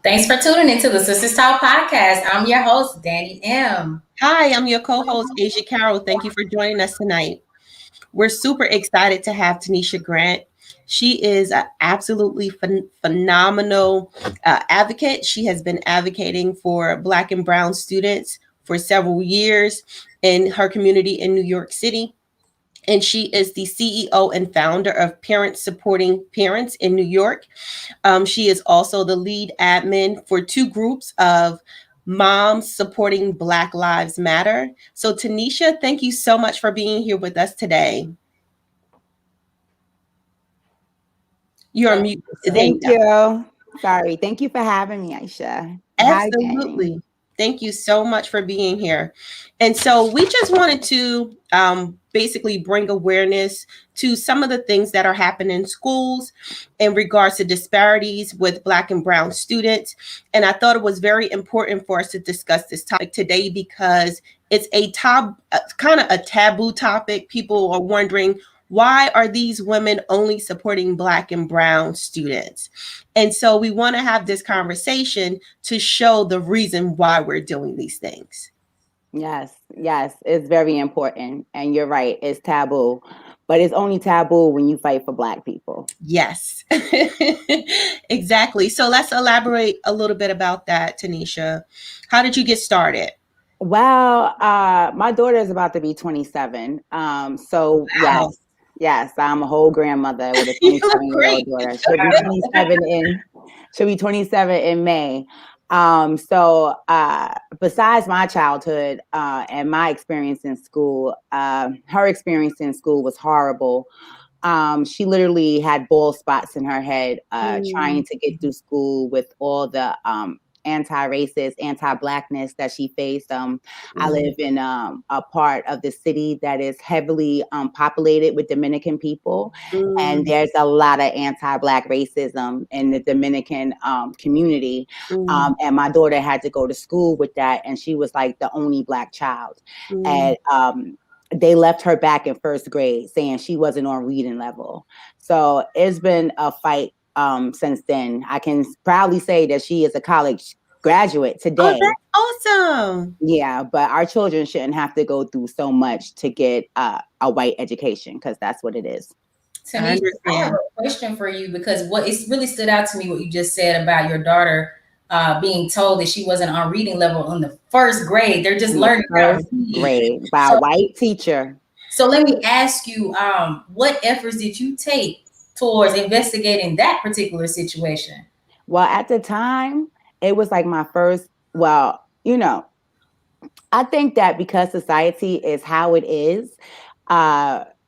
Thanks for tuning into the Sistas Talk podcast. I'm your host, Danny M. Hi, I'm your co-host, Asia Carroll. Thank you for joining us tonight. We're super excited to have Tanesha Grant. She is an absolutely phenomenal advocate. She has been advocating for Black and Brown students for several years in her community in New York City. And she is the CEO and founder of Parents Supporting Parents in New York. She is also the lead admin for two groups of moms supporting Black Lives Matter. So, Tanesha, thank you so much for being here with us today. You're mute. Thank you. Sorry. Thank you for having me, Aisha. Absolutely. Hi, thank you so much for being here. And so we just wanted to basically bring awareness to some of the things that are happening in schools in regards to disparities with Black and Brown students. And I thought it was very important for us to discuss this topic today because it's kind of a taboo topic. People are wondering, why are these women only supporting Black and Brown students? And so we want to have this conversation to show the reason why we're doing these things. Yes, it's very important. And you're right, it's taboo. But it's only taboo when you fight for Black people. Yes, exactly. So let's elaborate a little bit about that, Tanesha. How did you get started? Well, my daughter is about to be 27. So wow. Yes, I'm a whole grandmother with a 27-year-old daughter. She'll be 27 in May. So besides my childhood and my experience in school, her experience in school was horrible. She literally had bald spots in her head trying to get through school with all the anti-racist, anti-Blackness that she faced. I live in a part of the city that is heavily populated with Dominican people. And there's a lot of anti-Black racism in the Dominican community. And my daughter had to go to school with that. And she was like the only Black child. And they left her back in first grade saying she wasn't on reading level. So it's been a fight since then. I can proudly say that she is a college graduate today. Oh, that's awesome. Yeah, but our children shouldn't have to go through so much to get a white education, because that's what it is. Tanesha, I have a question for you, because what it's really stood out to me what you just said about your daughter being told that she wasn't on reading level in the first grade. They're just learning first grade by a white teacher. So let me ask you, what efforts did you take towards investigating that particular situation? Well, at the time, it was like my first, I think that because society is how it is,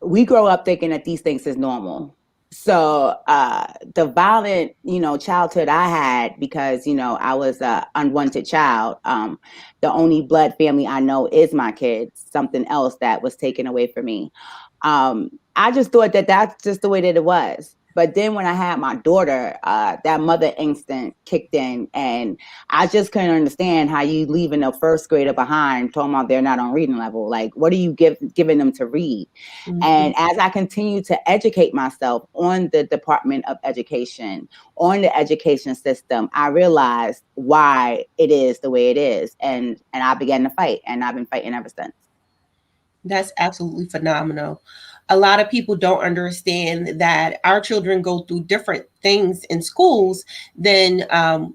we grow up thinking that these things is normal. So the violent, childhood I had, because, I was an unwanted child. The only blood family I know is my kids, something else that was taken away from me. I just thought that that's just the way that it was. But then when I had my daughter, that mother instinct kicked in, and I just couldn't understand how you leaving a first grader behind, talking about they're not on reading level. Like, what are you giving them to read? And as I continue to educate myself on the Department of Education, on the education system, I realized why it is the way it is. And I began to fight, and I've been fighting ever since. That's absolutely phenomenal. A lot of people don't understand that our children go through different things in schools than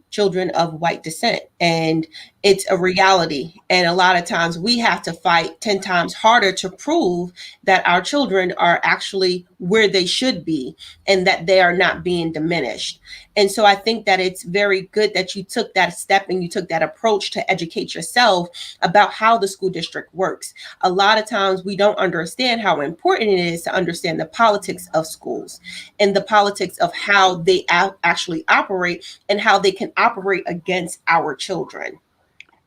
children of white descent. And it's a reality. And a lot of times we have to fight 10 times harder to prove that our children are actually where they should be and that they are not being diminished. And so I think that it's very good that you took that step and you took that approach to educate yourself about how the school district works. A lot of times we don't understand how important it is to understand the politics of schools and the politics of how they actually operate and how they can operate against our children.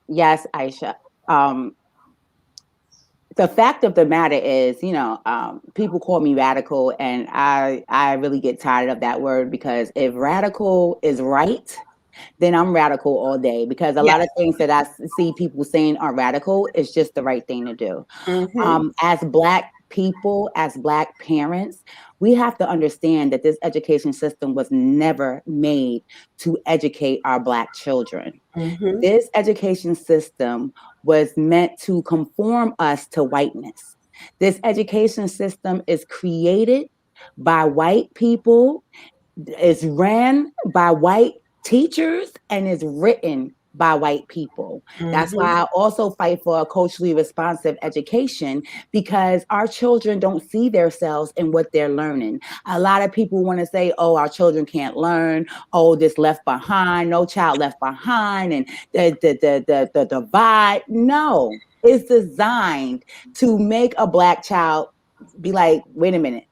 Yes, Aisha. The fact of the matter is, people call me radical, and I really get tired of that word, because if radical is right, then I'm radical all day, because a lot of things that I see people saying are radical is just the right thing to do. As Black people, as Black parents, we have to understand that this education system was never made to educate our Black children. Mm-hmm. This education system was meant to conform us to whiteness. This education system is created by white people, is ran by white teachers, and is written by white people. That's why I also fight for a culturally responsive education, because our children don't see themselves in what they're learning. A lot of people want to say, oh, our children can't learn. Oh, this left behind, no child left behind, and the divide. No, it's designed to make a Black child be like, wait a minute,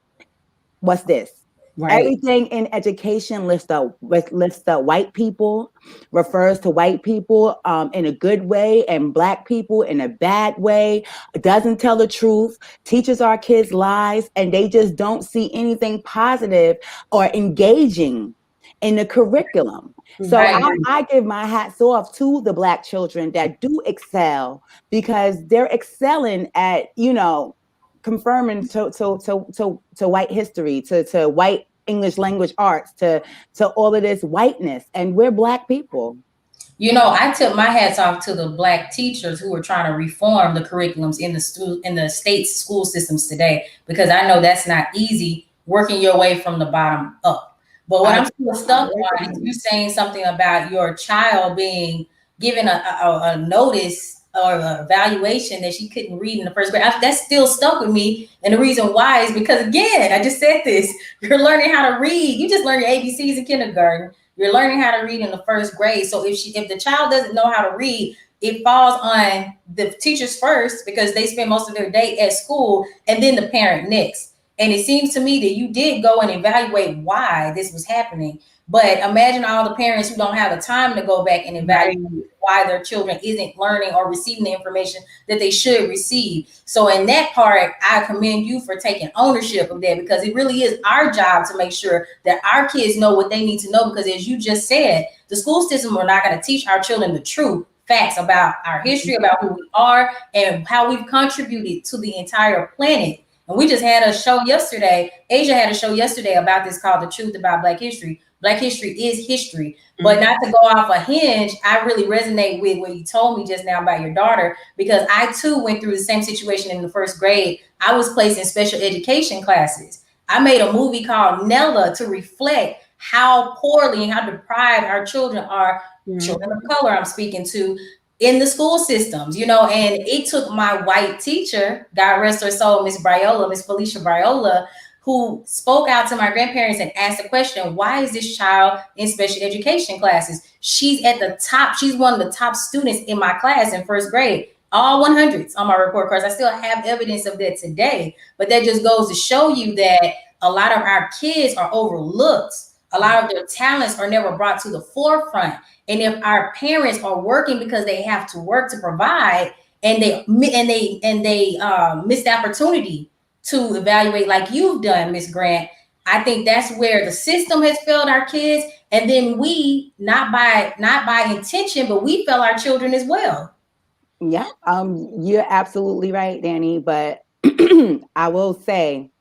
what's this? Right. Everything in education lifts up white people, refers to white people in a good way, and Black people in a bad way, doesn't tell the truth, teaches our kids lies, and they just don't see anything positive or engaging in the curriculum. So I give my hats off to the Black children that do excel, because they're excelling at, confirming to white history, to white English language arts, to all of this whiteness, and we're Black people. I tip my hats off to the Black teachers who are trying to reform the curriculums in the state's school systems today, because I know that's not easy, working your way from the bottom up. But what I'm still stuck on is you saying something about your child being given a notice or an evaluation that she couldn't read in the first grade. That's still stuck with me. And the reason why is because, again, I just said this, you're learning how to read. You just learn your ABCs in kindergarten. You're learning how to read in the first grade. So if the child doesn't know how to read, it falls on the teachers first, because they spend most of their day at school, and then the parent next. And it seems to me that you did go and evaluate why this was happening. But imagine all the parents who don't have the time to go back and evaluate why their children isn't learning or receiving the information that they should receive. So in that part, I commend you for taking ownership of that, because it really is our job to make sure that our kids know what they need to know. Because as you just said, the school system are not going to teach our children the truth facts about our history, about who we are, and how we've contributed to the entire planet. And we just had a show yesterday. Asia had a show yesterday about this called The Truth About Black History. Black history is history. But not to go off a hinge, I really resonate with what you told me just now about your daughter, because I too went through the same situation in the first grade. I was placed in special education classes. I made a movie called Nella to reflect how poorly and how deprived our children are, children of color I'm speaking to, in the school systems, and it took my white teacher, God rest her soul, Miss Felicia Briola, who spoke out to my grandparents and asked the question, why is this child in special education classes? She's at the top. She's one of the top students in my class in first grade, all 100s on my report cards. I still have evidence of that today, but that just goes to show you that a lot of our kids are overlooked. A lot of their talents are never brought to the forefront. And if our parents are working because they have to work to provide, and they miss the opportunity to evaluate like you've done, Ms. Grant, I think that's where the system has failed our kids. And then we, not by intention, but we fail our children as well. Yeah, you're absolutely right, Danny. But I will say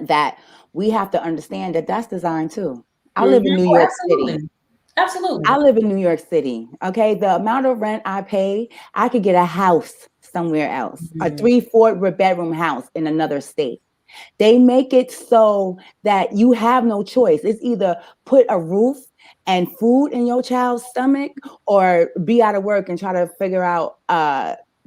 that we have to understand that that's designed too. I live in New York City. Absolutely. I live in New York City. Okay. The amount of rent I pay, I could get a house somewhere else, a 3-4 bedroom house in another state. They make it so that you have no choice. It's either put a roof and food in your child's stomach, or be out of work and try to figure out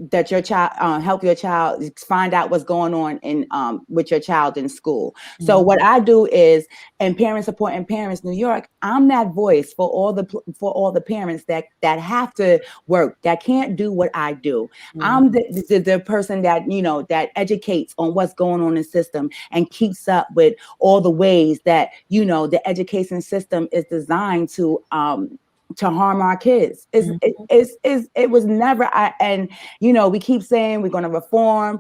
that your child, help your child find out what's going on in with your child in school. So what I do is, in Parent Support and Parents New York, I'm that voice for all the parents that have to work, that can't do what I do. I'm the person that that educates on what's going on in the system and keeps up with all the ways that the education system is designed to harm our kids. It was never. And we keep saying we're going to reform.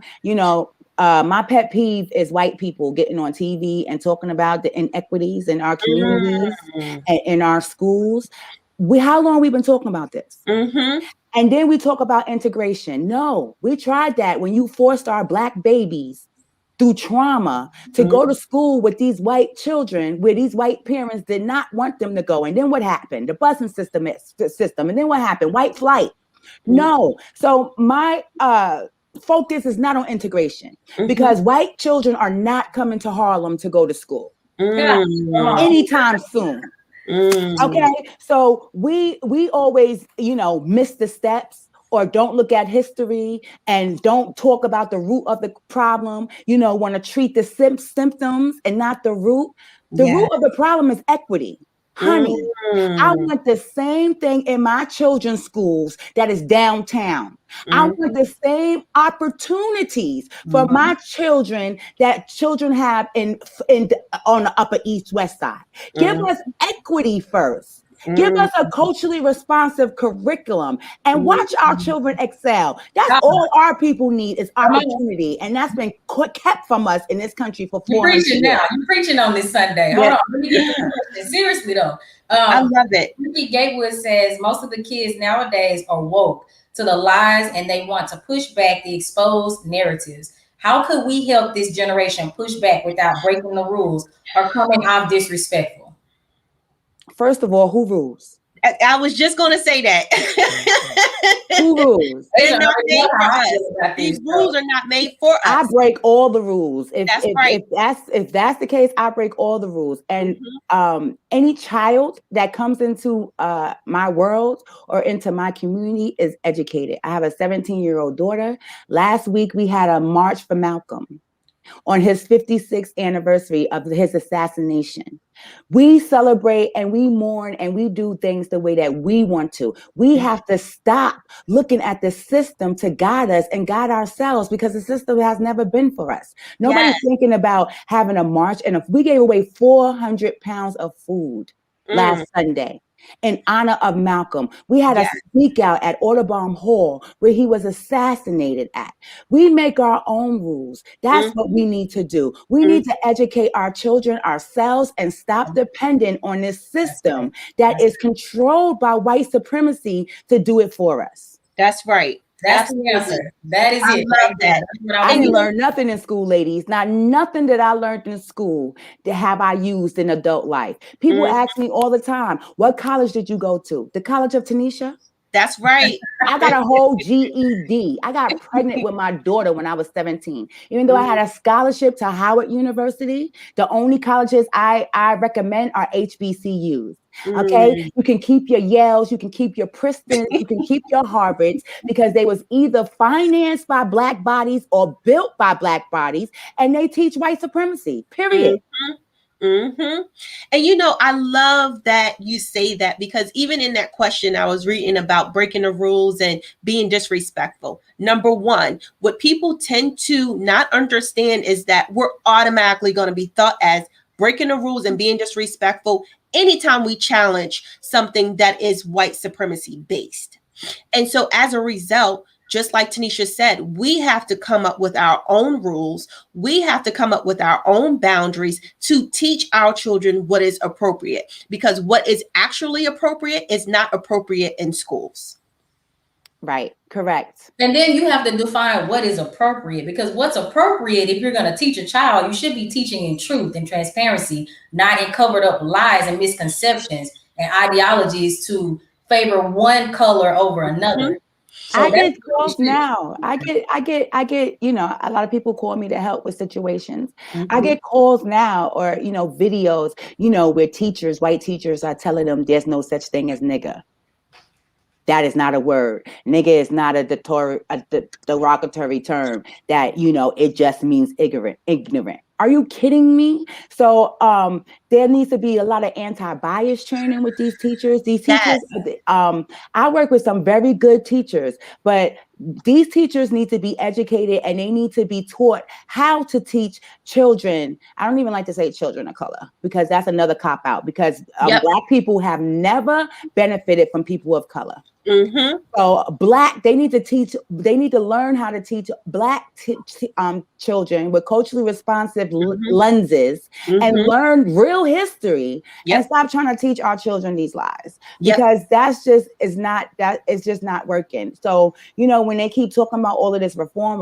My pet peeve is white people getting on TV and talking about the inequities in our communities and in our schools. How long we've been talking about this? And then we talk about integration. No, we tried that when you forced our Black babies through trauma to go to school with these white children where these white parents did not want them to go. And then what happened? The busing system. And then what happened? White flight. No. So my focus is not on integration because white children are not coming to Harlem to go to school anytime soon. Okay. So we always, miss the steps or don't look at history and don't talk about the root of the problem, want to treat the symptoms and not the root. The root of the problem is equity. Honey, I want the same thing in my children's schools that is downtown. I want the same opportunities for my children that children have in on the Upper East West Side. Give us equity first. Give us a culturally responsive curriculum and watch our children excel. That's all our people need is opportunity. And that's been kept from us in this country for 400 years. You're preaching on this Sunday. Hold on. Let me get to the seriously though. I love it. Ricky Gatewood says most of the kids nowadays are woke to the lies and they want to push back the exposed narratives. How could we help this generation push back without breaking the rules or coming off disrespectful? First of all, who rules? I was just going to say that. Who rules? These rules are not made for us. I break all the rules. If that's the case, I break all the rules. And any child that comes into my world or into my community is educated. I have a 17-year-old daughter. Last week, we had a march for Malcolm on his 56th anniversary of his assassination. We celebrate and we mourn and we do things the way that we want to. We have to stop looking at the system to guide us and guide ourselves because the system has never been for us. Nobody's thinking about having a march. And if we gave away 400 pounds of food last Sunday in honor of Malcolm, we had a speak out at Audubon Hall where he was assassinated at. We make our own rules. That's what we need to do. We need to educate our children ourselves and stop depending on this system that is controlled by white supremacy to do it for us. That's right. That's the answer. That is it. Love that. I didn't learn nothing in school, ladies. Not nothing that I learned in school that have I used in adult life. People ask me all the time, what college did you go to? The College of Tanesha? That's right. I got a whole GED. I got pregnant with my daughter when I was 17. Even though I had a scholarship to Howard University, the only colleges I recommend are HBCUs. Okay, you can keep your Yales, you can keep your Pristons, you can keep your Harvards because they was either financed by Black bodies or built by Black bodies, and they teach white supremacy. Period. And I love that you say that because even in that question, I was reading about breaking the rules and being disrespectful. Number one, what people tend to not understand is that we're automatically going to be thought as breaking the rules and being disrespectful anytime we challenge something that is white supremacy based. And so as a result, just like Tanesha said, we have to come up with our own rules. We have to come up with our own boundaries to teach our children what is appropriate, because what is actually appropriate is not appropriate in schools. Right. Correct. And then you have to define what is appropriate, because what's appropriate, if you're going to teach a child, you should be teaching in truth and transparency, not in covered up lies and misconceptions and ideologies to favor one color over another. So I get calls now. I get, a lot of people call me to help with situations. I get calls now or, videos, where white teachers are telling them there's no such thing as nigger. That is not a word. Nigga is not a derogatory term that, it just means ignorant. Are you kidding me? So there needs to be a lot of anti-bias training with these teachers. I work with some very good teachers, but these teachers need to be educated and they need to be taught how to teach children. I don't even like to say children of color because that's another cop out because Black people have never benefited from people of color. Mm-hmm. So they need to learn how to teach Black children with culturally responsive lenses and learn real history and stop trying to teach our children these lies, because that's just is just not working. So, when they keep talking about all of this reform,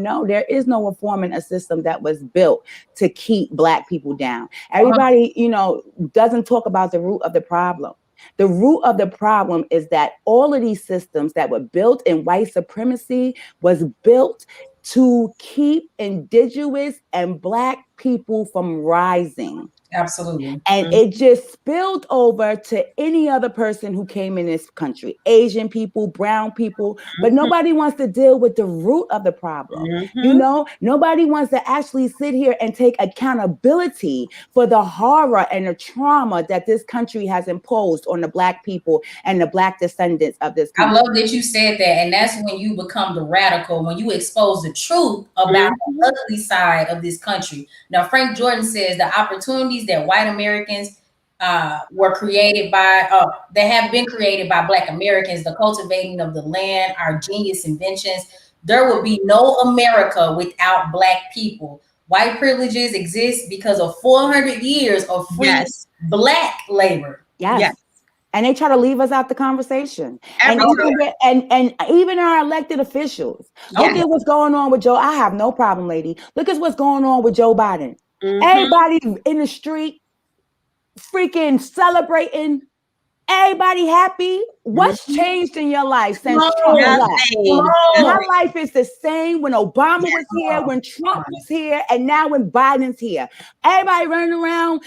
no, there is no reform in a system that was built to keep Black people down. Everybody, doesn't talk about the root of the problem. The root of the problem is that all of these systems that were built in white supremacy was built to keep indigenous and Black people from rising. Absolutely. And it just spilled over to any other person who came in this country, Asian people, brown people, but nobody wants to deal with the root of the problem. Nobody wants to actually sit here and take accountability for the horror and the trauma that this country has imposed on the Black people and the Black descendants of this country. I love that you said that. And that's when you become the radical, when you expose the truth about the ugly side of this country. Now, Frank Jordan says the opportunities that white Americans were created by, that have been created by Black Americans, the cultivating of the land, our genius inventions, there would be no America without Black people. White privileges exist because of 400 years of free Black labor. Yes. And they try to leave us out the conversation. And even our elected officials. Look at what's going on with Joe. I have no problem, lady. Look at what's going on with Joe Biden. Everybody in the street freaking celebrating. Everybody happy. What's changed in your life since Trump left? My life is the same when Obama was here, when Trump was here, and now when Biden's here. Everybody running around,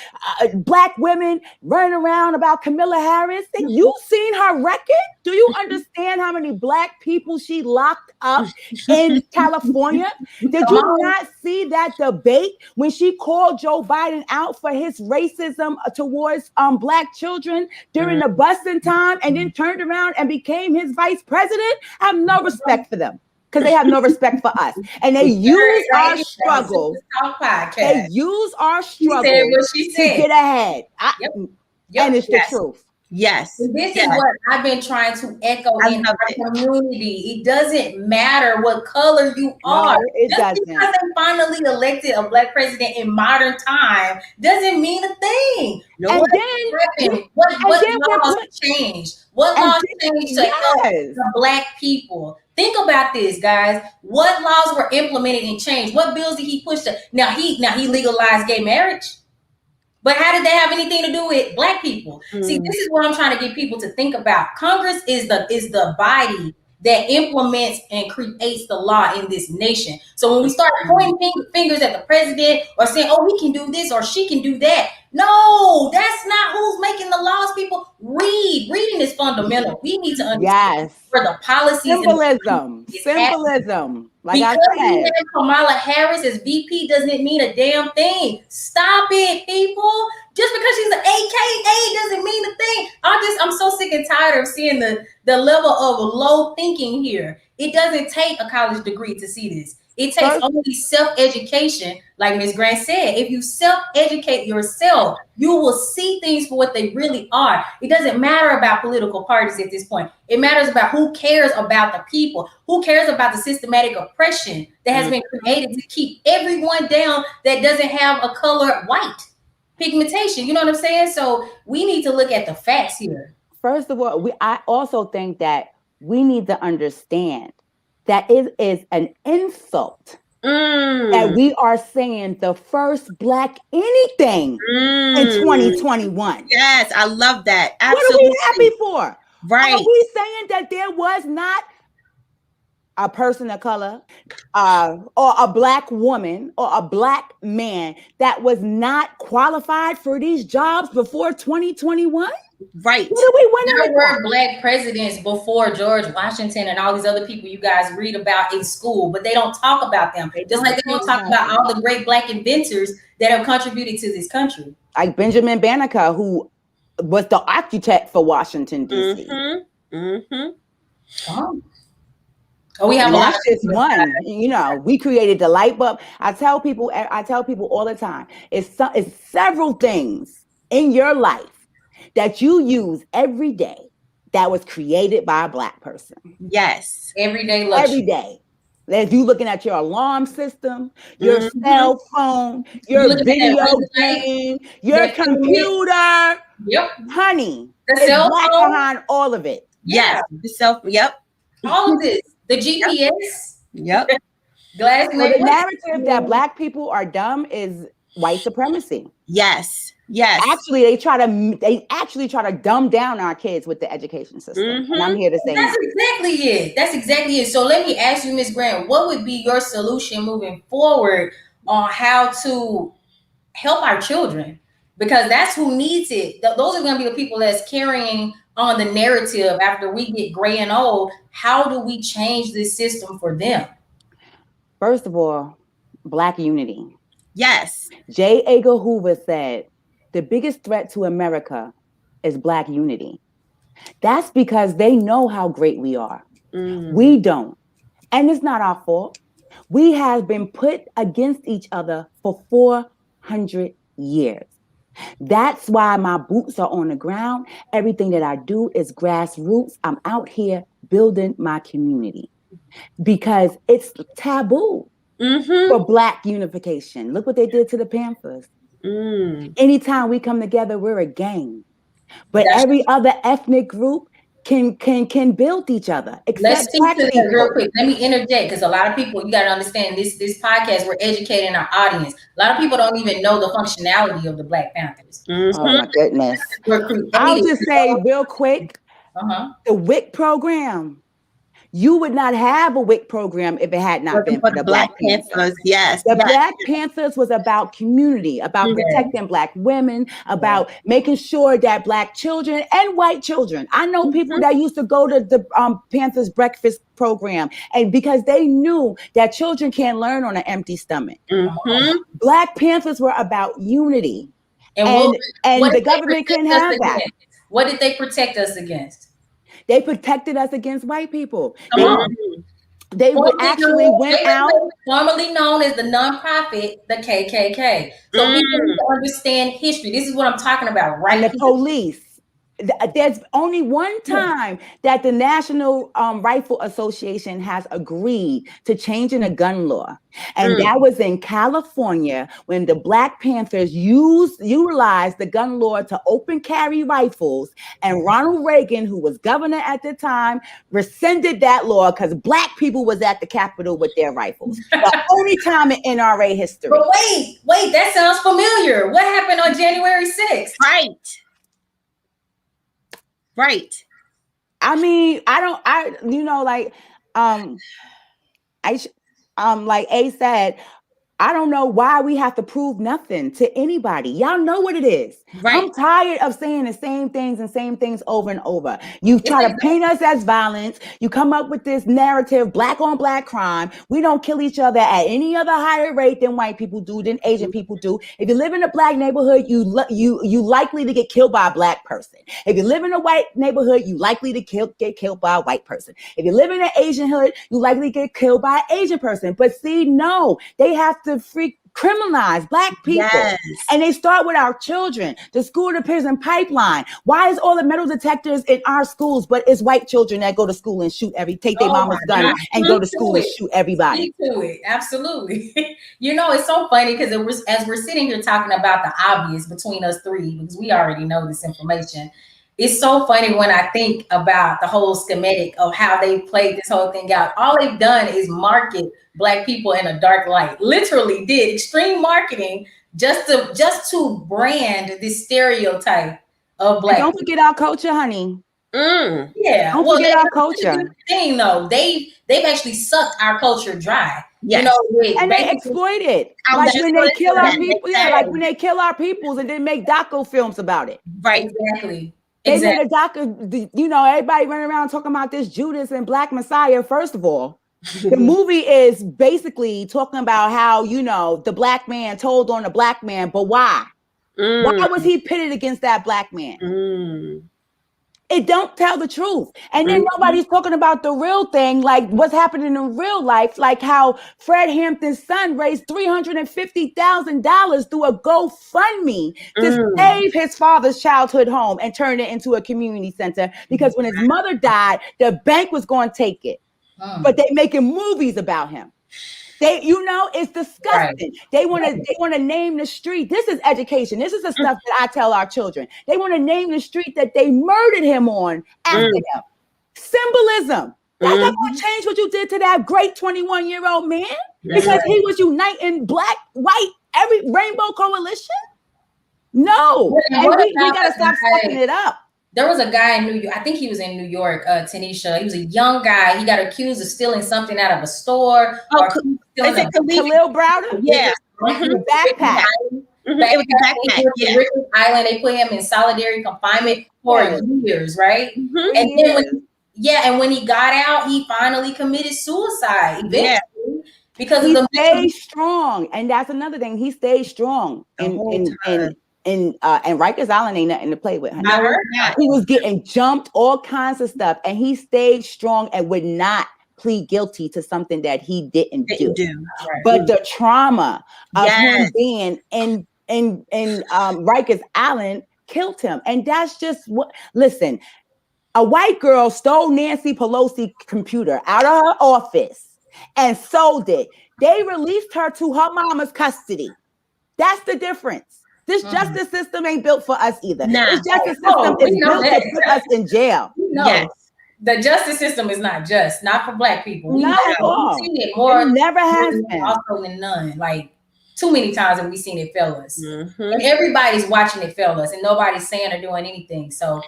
Black women running around about Kamala Harris. You seen her record? Do you understand how many Black people she locked up in California? Did you not see that debate when she called Joe Biden out for his racism towards Black children during the busing time, and then turned around and became his vice president? I have no respect for them, because they have no respect for us. And they use our struggle. They use our struggle to get ahead. And it's the truth. Yes. And this is what I've been trying to echo in our community. It doesn't matter what color you are. Just because they finally elected a Black president in modern time doesn't mean a thing. What laws changed? What laws changed to help the Black people? Think about this, guys. What laws were implemented and changed? What bills did he push? Now he legalized gay marriage. But how did that have anything to do with Black people? See, this is what I'm trying to get people to think about. Congress is the body that implements and creates the law in this nation. So when we start pointing fingers at the president or saying, oh, he can do this or she can do that. No, that's not who's making the laws, people. Reading is fundamental. We need to understand where the policies Symbolism. Like because we have Kamala Harris as VP doesn't mean a damn thing. Stop it, people. Just because she's an AKA doesn't mean a thing. I'm so sick and tired of seeing the level of low thinking here. It doesn't take a college degree to see this. It takes only self-education, like Ms. Grant said. If you self-educate yourself, you will see things for what they really are. It doesn't matter about political parties at this point. It matters about who cares about the people, who cares about the systematic oppression that has been created to keep everyone down that doesn't have a color white pigmentation. You know what I'm saying? So we need to look at the facts here. First of all, I also think that we need to understand that it is an insult that we are saying the first Black anything in 2021. Yes, I love that. Absolutely. What are we happy for? Right. Are we saying that there was not a person of color or a Black woman or a Black man that was not qualified for these jobs before 2021? Right. What do we win? There were Black presidents before George Washington and all these other people you guys read about in school, but they don't talk about them. Just like they don't talk about all the great Black inventors that have contributed to this country. Like Benjamin Banneker, who was the architect for Washington, D.C. Oh, we have a lot of just one. We created the light bulb. I tell people all the time, it's several things in your life that you use every day that was created by a Black person. Yes. Everyday luxury. Every day. If you looking at your alarm system, your cell phone, your video game, your computer, honey, the it's cell Black phone behind all of it. Yes. The self. Yep. All of this. The GPS. Yep. Glass. So the narrative that Black people are dumb is white supremacy. Yes. Yes. Actually, they actually try to dumb down our kids with the education system. And I'm here to say that's exactly it. That's exactly it. So let me ask you, Ms. Grant, what would be your solution moving forward on how to help our children? Because that's who needs it. Those are going to be the people that's carrying on the narrative after we get gray and old. How do we change this system for them? First of all, Black unity. Yes. J. Edgar Hoover said, the biggest threat to America is Black unity. That's because they know how great we are. We don't. And it's not our fault. We have been put against each other for 400 years. That's why my boots are on the ground. Everything that I do is grassroots. I'm out here building my community because it's taboo for Black unification. Look what they did to the Panthers. Anytime we come together, we're a gang. But every other ethnic group can build each other. Let's speak to that real quick. Let me interject because a lot of people, you got to understand this podcast, we're educating our audience. A lot of people don't even know the functionality of the Black Panthers. Oh my goodness. I'll just say real quick, the WIC program. You would not have a WIC program if it had not been for the Black Panthers. Yes. The Black Panthers was about community, about protecting Black women, about making sure that Black children and white children. I know people that used to go to the Panthers breakfast program, and because they knew that children can't learn on an empty stomach. Black Panthers were about unity. And the government couldn't have that. What did they protect us against? They protected us against white people. They actually went out. Formerly known as the nonprofit, the KKK. So people need to understand history. This is what I'm talking about, right? And the police. There's only one time that the National Rifle Association has agreed to changing a gun law. And that was in California when the Black Panthers utilized the gun law to open carry rifles. And Ronald Reagan, who was governor at the time, rescinded that law because Black people was at the Capitol with their rifles. The only time in NRA history. But wait, that sounds familiar. What happened on January 6th? Right. I mean, like A said, I don't know why we have to prove nothing to anybody. Y'all know what it is. Right. I'm tired of saying the same things over and over. You try to paint us as violence. You come up with this narrative, Black on Black crime. We don't kill each other at any other higher rate than white people do, than Asian people do. If you live in a Black neighborhood, you likely to get killed by a Black person. If you live in a white neighborhood, you likely to get killed by a white person. If you live in an Asian hood, you likely get killed by an Asian person. But see, no, they have to criminalize Black people. Yes. And they start with our children, the school to prison pipeline. Why is all the metal detectors in our schools, but it's white children that go to school and take their mama's gun and go to school and shoot everybody? Speak to it. Absolutely. It's so funny because as we're sitting here talking about the obvious between us three, because we already know this information, it's so funny when I think about the whole schematic of how they played this whole thing out. All they've done is market Black people in a dark light. Literally did extreme marketing just to brand this stereotype of Black. Don't forget our culture, honey. Yeah. Don't forget our culture. Thing though, they've actually sucked our culture dry. Yes. And they exploit it. Like when they kill our people, like when they kill our peoples and then make doco films about it. Right. Exactly. They made a docu, everybody running around talking about this Judas and Black Messiah. First of all, the movie is basically talking about how, the Black man told on the Black man, but why? Why was he pitted against that Black man? It don't tell the truth. And then nobody's talking about the real thing, like what's happening in real life, like how Fred Hampton's son raised $350,000 through a GoFundMe to save his father's childhood home and turn it into a community center. Because when his mother died, the bank was going to take it. But they making movies about him. They, it's disgusting. Right. They want to name the street. This is education. This is the stuff that I tell our children. They want to name the street that they murdered him on after him. Symbolism. That's not going to change what you did to that great 21-year-old man because he was uniting black, white, every rainbow coalition. No, and we got to stop stepping it up. There was a guy in New York. I think he was in New York, Tanesha. He was a young guy. He got accused of stealing something out of a store. Is it Khalil Browder? Yeah. Backpack. It was a backpack. Yeah. Island. They put him in solitary confinement for years, right? And then when he got out, he finally committed suicide eventually because he stayed strong. And that's another thing. He stayed strong and Rikers Island ain't nothing to play with. He was getting jumped, all kinds of stuff, and he stayed strong and would not plead guilty to something that he didn't do. Right. But the trauma of him being in Rikers Island killed him, and that's just what. Listen, a white girl stole Nancy Pelosi's computer out of her office and sold it. They released her to her mama's custody. That's the difference. This justice system ain't built for us either. This justice system is built to put us in jail. Yes. The justice system is not just, not for black people. Not at all. We've seen it more. It never has been. Also than none. Like too many times have we seen it fail us. And everybody's watching it fail us and nobody's saying or doing anything. So.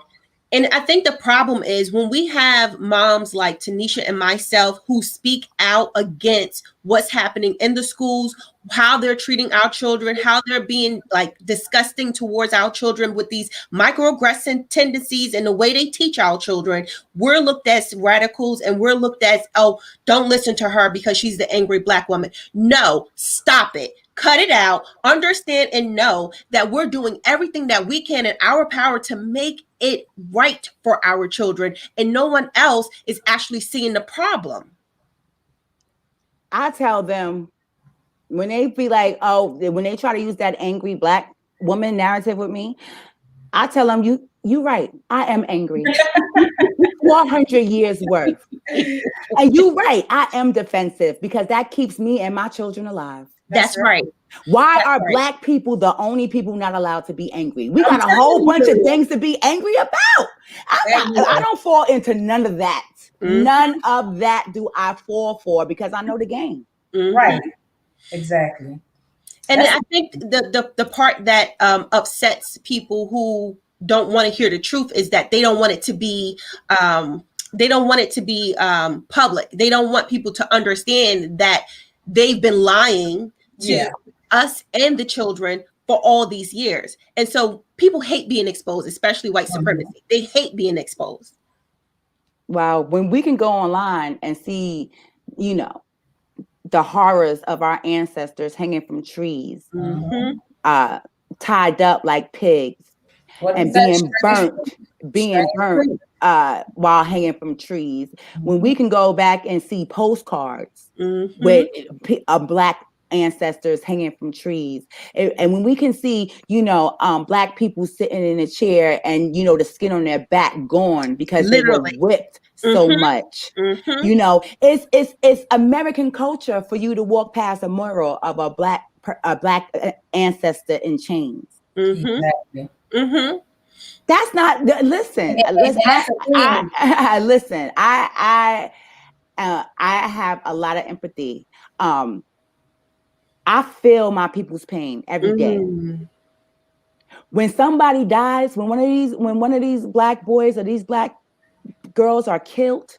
And I think the problem is when we have moms like Tanesha and myself who speak out against what's happening in the schools, how they're treating our children, how they're being like disgusting towards our children with these microaggressive tendencies and the way they teach our children, we're looked at as radicals and we're looked at as, oh, don't listen to her because she's the angry black woman. No, stop it. Cut it out, understand and know that we're doing everything that we can in our power to make it right for our children, and no one else is actually seeing the problem. I tell them when they be like, oh, when they try to use that angry black woman narrative with me, I tell them, you right, I am angry. 400 years worth. And you right, I am defensive because that keeps me and my children alive. That's right. Why are black people the only people not allowed to be angry? We got a whole bunch of things to be angry about. I don't fall into none of that. None of that do I fall for because I know the game. Right. Exactly. And I think the part that upsets people who don't want to hear the truth is that they don't want it to be public. They don't want people to understand that they've been lying to us and the children for all these years. And so people hate being exposed, especially white supremacy. They hate being exposed. Wow. When we can go online and see, the horrors of our ancestors hanging from trees, tied up like pigs, and being burnt while hanging from trees. When we can go back and see postcards with black ancestors hanging from trees, and when we can see black people sitting in a chair and the skin on their back gone because they were whipped so much. It's American culture for you to walk past a mural of a black ancestor in chains. Exactly. That's not. Listen. I have a lot of empathy. I feel my people's pain every day. When somebody dies, when one of these black boys or these black girls are killed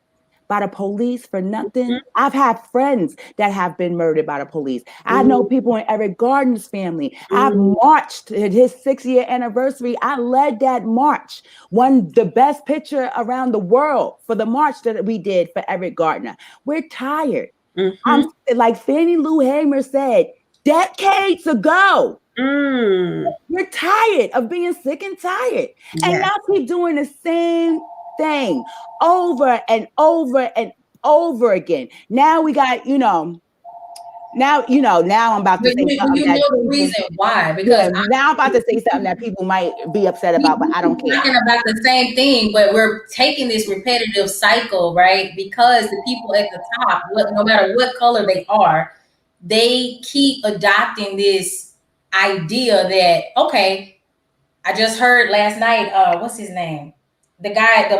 by the police for nothing. I've had friends that have been murdered by the police. I know people in Eric Garden's family. I've marched at his 6-year anniversary. I led that march, won the best picture around the world for the march that we did for Eric Gardner. We're tired. I'm like Fannie Lou Hamer said decades ago. You're tired of being sick and tired. And Yes. y'all keep doing the same thing over and over and over again. Now we got, now I'm about to say something that the reason why, because now I'm about to say something that people might be upset about, but I don't care. Talking about the same thing, but we're taking this repetitive cycle, right? Because the people at the top, no matter what color they are, they keep adopting this idea that, okay, I just heard last night, what's his name? The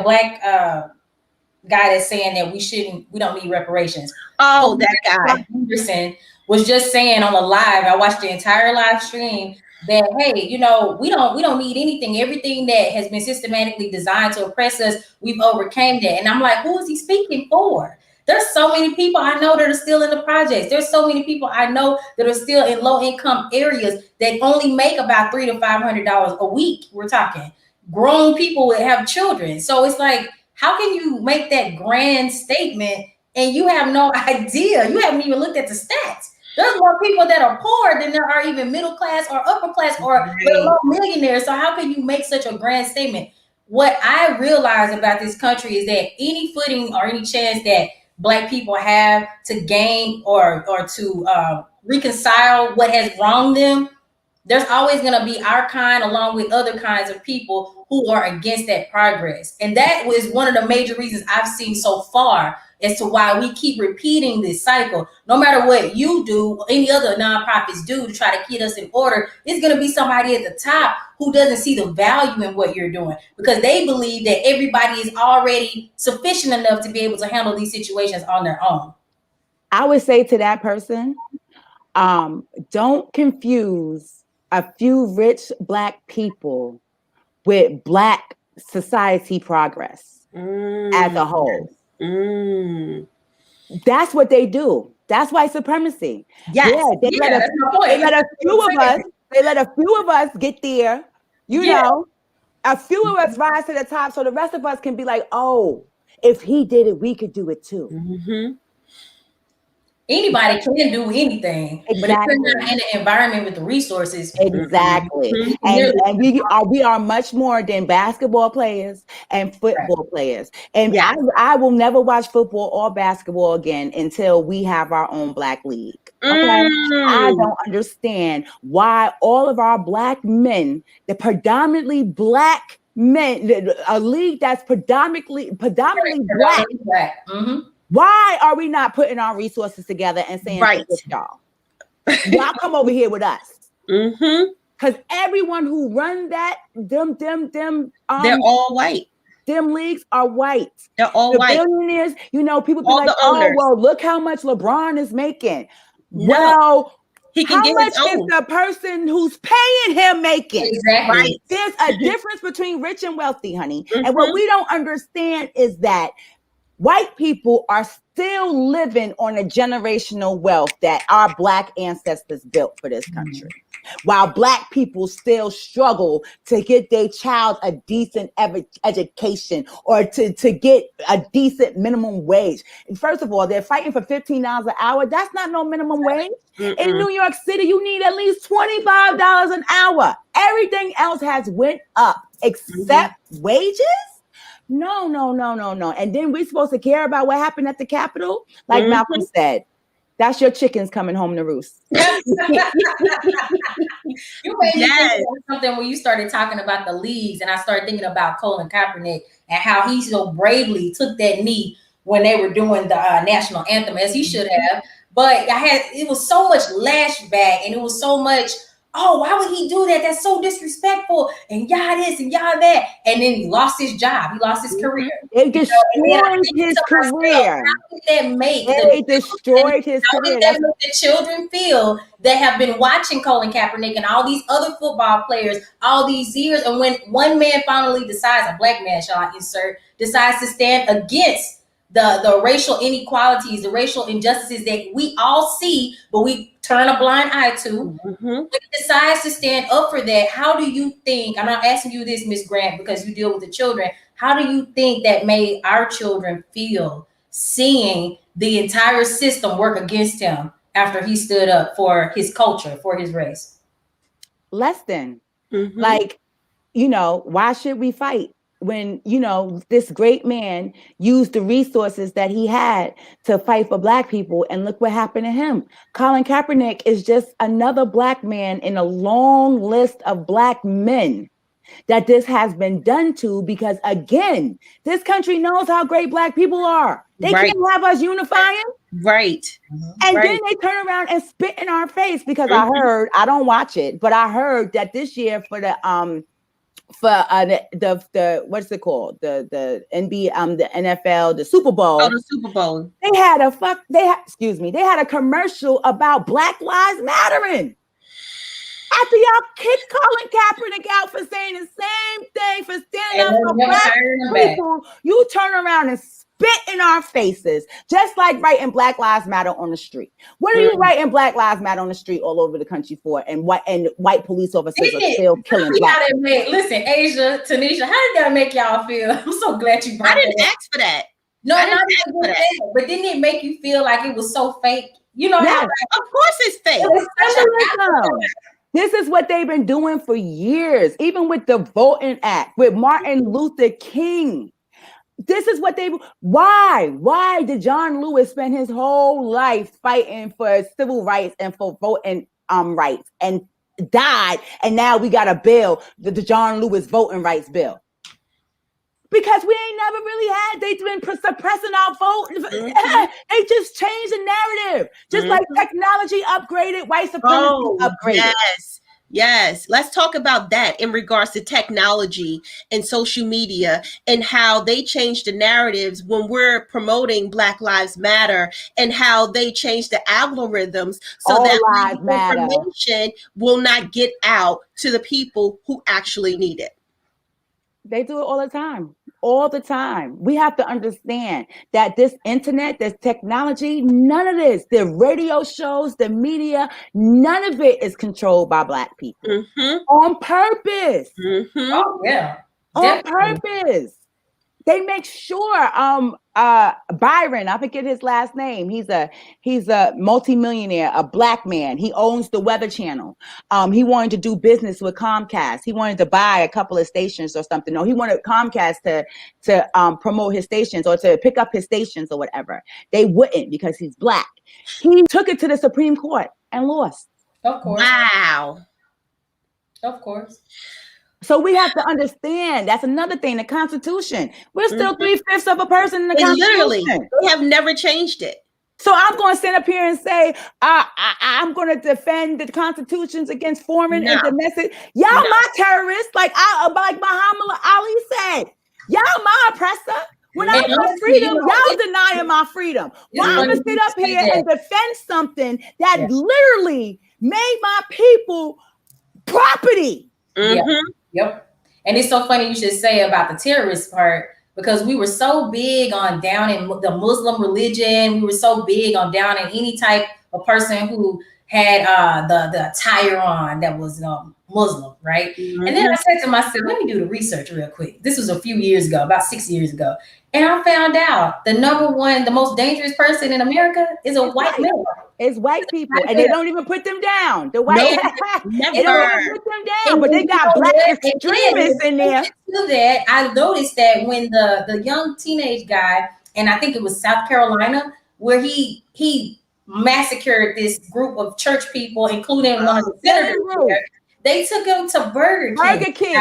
black guy that's saying that we don't need reparations. Oh, that guy. Anderson was just saying on the live, I watched the entire live stream, that, hey, we don't need anything. Everything that has been systematically designed to oppress us, we've overcame that. And I'm like, who is he speaking for? There's so many people I know that are still in the projects. There's so many people I know that are still in low income areas that only make about $300 to $500 a week. We're talking grown people that have children. So it's like, how can you make that grand statement and you have no idea? You haven't even looked at the stats. There's more people that are poor than there are even middle class or upper class or below millionaires. So how can you make such a grand statement? What I realize about this country is that any footing or any chance that Black people have to gain or to reconcile what has wronged them, there's always going to be our kind along with other kinds of people who are against that progress. And that was one of the major reasons I've seen so far as to why we keep repeating this cycle. No matter what you do, or any other nonprofits do to try to get us in order, it's going to be somebody at the top who doesn't see the value in what you're doing because they believe that everybody is already sufficient enough to be able to handle these situations on their own. I would say to that person, don't confuse a few rich Black people with Black society progress as a whole. That's what they do. That's white supremacy. Yes. Yeah, they let a few of us get there. A few of us rise to the top, so the rest of us can be like, oh, if he did it, we could do it too. Anybody can do anything, but if you're not in an environment with the resources. Exactly. And we are much more than basketball players and football players. And I will never watch football or basketball again until we have our own Black league. Okay? I don't understand why all of our Black men, the predominantly Black men, a league that's predominantly Black. Why are we not putting our resources together and saying, y'all come over here with us? Because everyone who run that, they're all white. Them leagues are white. They're all white. Billionaires, people be like, oh, well, look how much LeBron is making. No. Well, he can how much is the person who's paying him making? Exactly. Right? There's a difference between rich and wealthy, honey. And what we don't understand is that white people are still living on a generational wealth that our Black ancestors built for this country. While Black people still struggle to get their child a decent education or to get a decent minimum wage. And first of all, they're fighting for $15 an hour. That's not no minimum wage. In New York City, you need at least $25 an hour. Everything else has went up except wages. No. And then we're supposed to care about what happened at the Capitol? Like Malcolm said, that's your chickens coming home to roost. You made me think of something when you started talking about the leagues, and I started thinking about Colin Kaepernick and how he so bravely took that knee when they were doing the national anthem, as he should have. But it was so much lashback, and it was so much, oh, why would he do that? That's so disrespectful. And y'all this and y'all that. And then he lost his job. He lost his career. It destroyed his career. How did that make How did that make the children feel that have been watching Colin Kaepernick and all these other football players all these years? And when one man finally decides, a Black man, shall I insert, decides to stand against the racial inequalities, the racial injustices that we all see, but we turn a blind eye to. When he decides to stand up for that, how do you think, I'm not asking you this, Ms. Grant, because you deal with the children, how do you think that made our children feel seeing the entire system work against him after he stood up for his culture, for his race? less than. Mm-hmm. Like, why should we fight when, this great man used the resources that he had to fight for Black people, and look what happened to him. Colin Kaepernick is just another Black man in a long list of Black men that this has been done to, because again, this country knows how great Black people are. They Right. can't have us unifying. Right. And Right. then they turn around and spit in our face, because Mhm. I don't watch it, but I heard that this year for the what's it called? The NBA, the NFL, the Super Bowl. Oh, the Super Bowl. They had a commercial about Black Lives Mattering. After y'all kicked Colin Kaepernick out for saying the same thing, for standing up for Black people, you turn around and spit in our faces, just like writing Black Lives Matter on the street. What are you writing Black Lives Matter on the street all over the country for? And white police officers are still killing Black people. Listen, Asia, Tanesha, how did that make y'all feel? I'm so glad you brought I didn't ask for that. No, not even that. But didn't it make you feel like it was so fake? You know, how, of course it's fake. This is what they've been doing for years, even with the Voting Act, with Martin Luther King. This is what why did John Lewis spend his whole life fighting for civil rights and for voting rights, and died, and now we got a bill, the John Lewis voting rights bill? Because we ain't never really had, they've been suppressing our vote. Mm-hmm. They just changed the narrative. Just like technology upgraded, white supremacy upgraded. Yes. Let's talk about that in regards to technology and social media, and how they change the narratives when we're promoting Black Lives Matter, and how they change the algorithms so all that information will not get out to the people who actually need it. They do it all the time. All the time. We have to understand that this internet, this technology, none of this, the radio shows, the media, none of it is controlled by Black people on purpose. Oh yeah, on purpose. They make sure Byron, I forget his last name. He's a multimillionaire, a Black man. He owns the Weather Channel. He wanted to do business with Comcast. He wanted to buy a couple of stations or something. No, he wanted Comcast to promote his stations or to pick up his stations or whatever. They wouldn't, because he's Black. He took it to the Supreme Court and lost. Of course. Wow. Of course. So we have to understand, that's another thing, the Constitution. We're still 3/5 of a person in the Constitution. Literally, they have never changed it. So I'm going to stand up here and say, I'm going to defend the constitutions against foreign and domestic. Y'all my terrorists, like Muhammad Ali said. Y'all my oppressor. When I want freedom, y'all denying my freedom. Why I'm going to sit up here and defend something that literally made my people property? Yep. And it's so funny you should say about the terrorist part, because we were so big on down in the Muslim religion. We were so big on down in any type of person who had the attire on that was Muslim, right? And then I said to myself, let me do the research real quick. This was a few years ago, about 6 years ago. And I found out the most dangerous person in America is a white male. It's white people, and they don't even put them down. The white they don't even put them down, but they got Black extremists in there. To that, I noticed that when the young teenage guy, and I think it was South Carolina, where he massacred this group of church people, including one of the senators there, they took him to Burger King.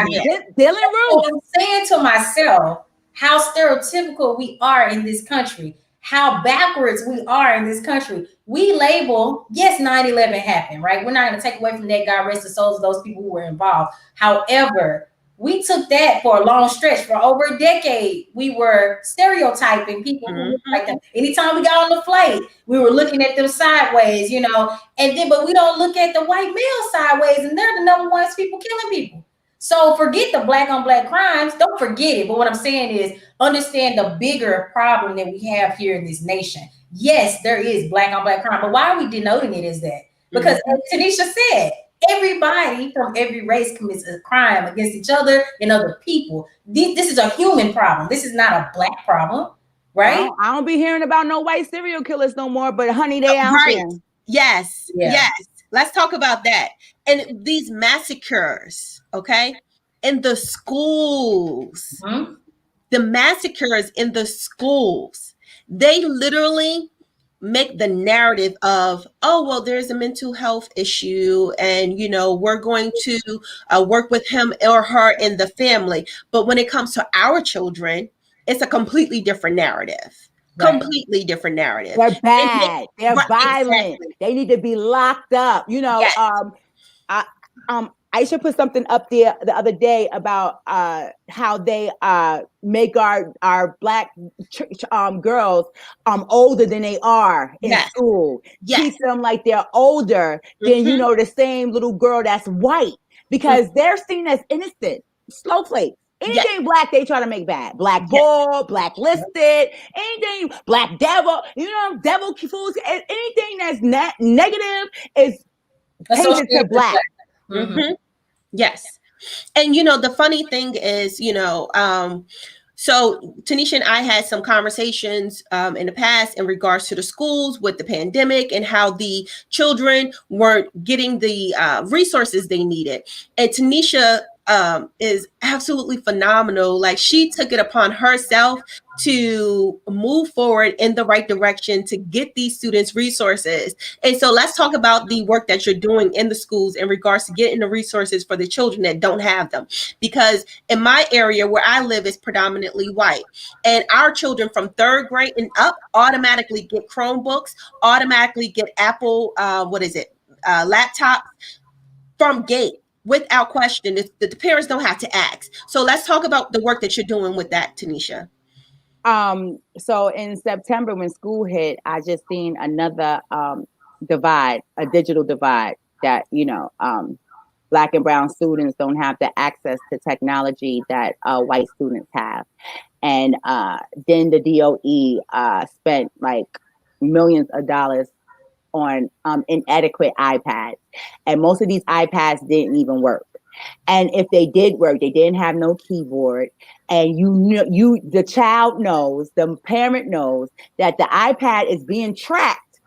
Dylan Roof. I'm saying to myself, how stereotypical we are in this country, how backwards we are in this country. We label, yes, 9/11 happened, right? We're not going to take away from that. God rest the souls of those people who were involved. However, we took that for a long stretch. For over a decade, we were stereotyping people who look like them. Anytime we got on the flight, we were looking at them sideways, but we don't look at the white male sideways, and they're the number one people killing people. So forget the Black on Black crimes. Don't forget it. But what I'm saying is understand the bigger problem that we have here in this nation. Yes, there is Black on Black crime, but why are we denoting it as that? Because as Tanesha said, everybody from every race commits a crime against each other and other people. This is a human problem. This is not a Black problem, right? I don't be hearing about no white serial killers no more, but honey, they out there. Yes. Let's talk about that. And these massacres, okay, in the schools, Mhm. the massacres in the schools, they literally make the narrative of, oh, well, there's a mental health issue, and we're going to work with him or her in the family. But when it comes to our children, it's a completely different narrative. Right. Completely different narrative. They're bad. They're Right, violent. exactly. They need to be locked up. Yes. I Aisha put something up there the other day about how they make our black girls older than they are in Yes. school. Yes. Treat them like they're older than the same little girl that's white, because they're seen as innocent, snowflakes. Anything black, they try to make bad. Black ball, blacklisted, anything, black devil, devil fools, anything that's negative is painted to black. Mhm. Yes. And the funny thing is, so Tanesha and I had some conversations in the past in regards to the schools with the pandemic and how the children weren't getting the resources they needed. And Tanesha is absolutely phenomenal. Like, she took it upon herself to move forward in the right direction to get these students resources. And so let's talk about the work that you're doing in the schools in regards to getting the resources for the children that don't have them. Because in my area where I live is predominantly white, and our children from third grade and up automatically get Chromebooks, automatically get Apple, laptops from gate without question. The parents don't have to ask. So let's talk about the work that you're doing with that, Tanesha. So in September, when school hit, I just seen another divide, a digital divide, that Black and brown students don't have the access to technology that white students have. And then the DOE spent like millions of dollars on inadequate iPads. And most of these iPads didn't even work. And if they did work, they didn't have no keyboard. And the child knows, the parent knows that the iPad is being tracked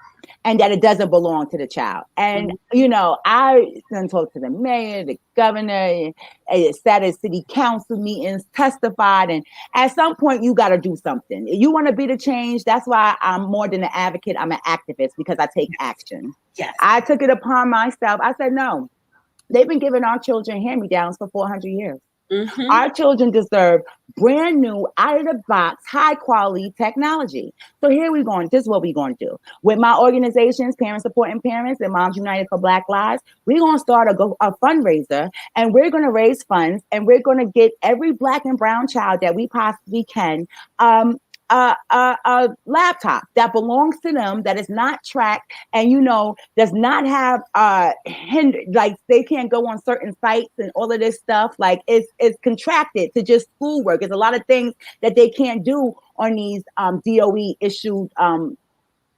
and that it doesn't belong to the child. And, I then talked to the mayor, the governor, sat at city council meetings, testified. And at some point, you got to do something. You want to be the change. That's why I'm more than an advocate. I'm an activist, because I take action. Yes. I took it upon myself. I said, no, they've been giving our children hand-me-downs for 400 years. Mm-hmm. Our children deserve brand new, out of the box, high quality technology. So here we're going. This is what we're going to do. With my organizations, Parents Supporting Parents and Moms United for Black Lives, we're going to start a fundraiser, and we're going to raise funds, and we're going to get every Black and brown child that we possibly can a laptop that belongs to them, that is not tracked, and does not have like they can't go on certain sites and all of this stuff. Like, it's contracted to just schoolwork. There's a lot of things that they can't do on these DOE issued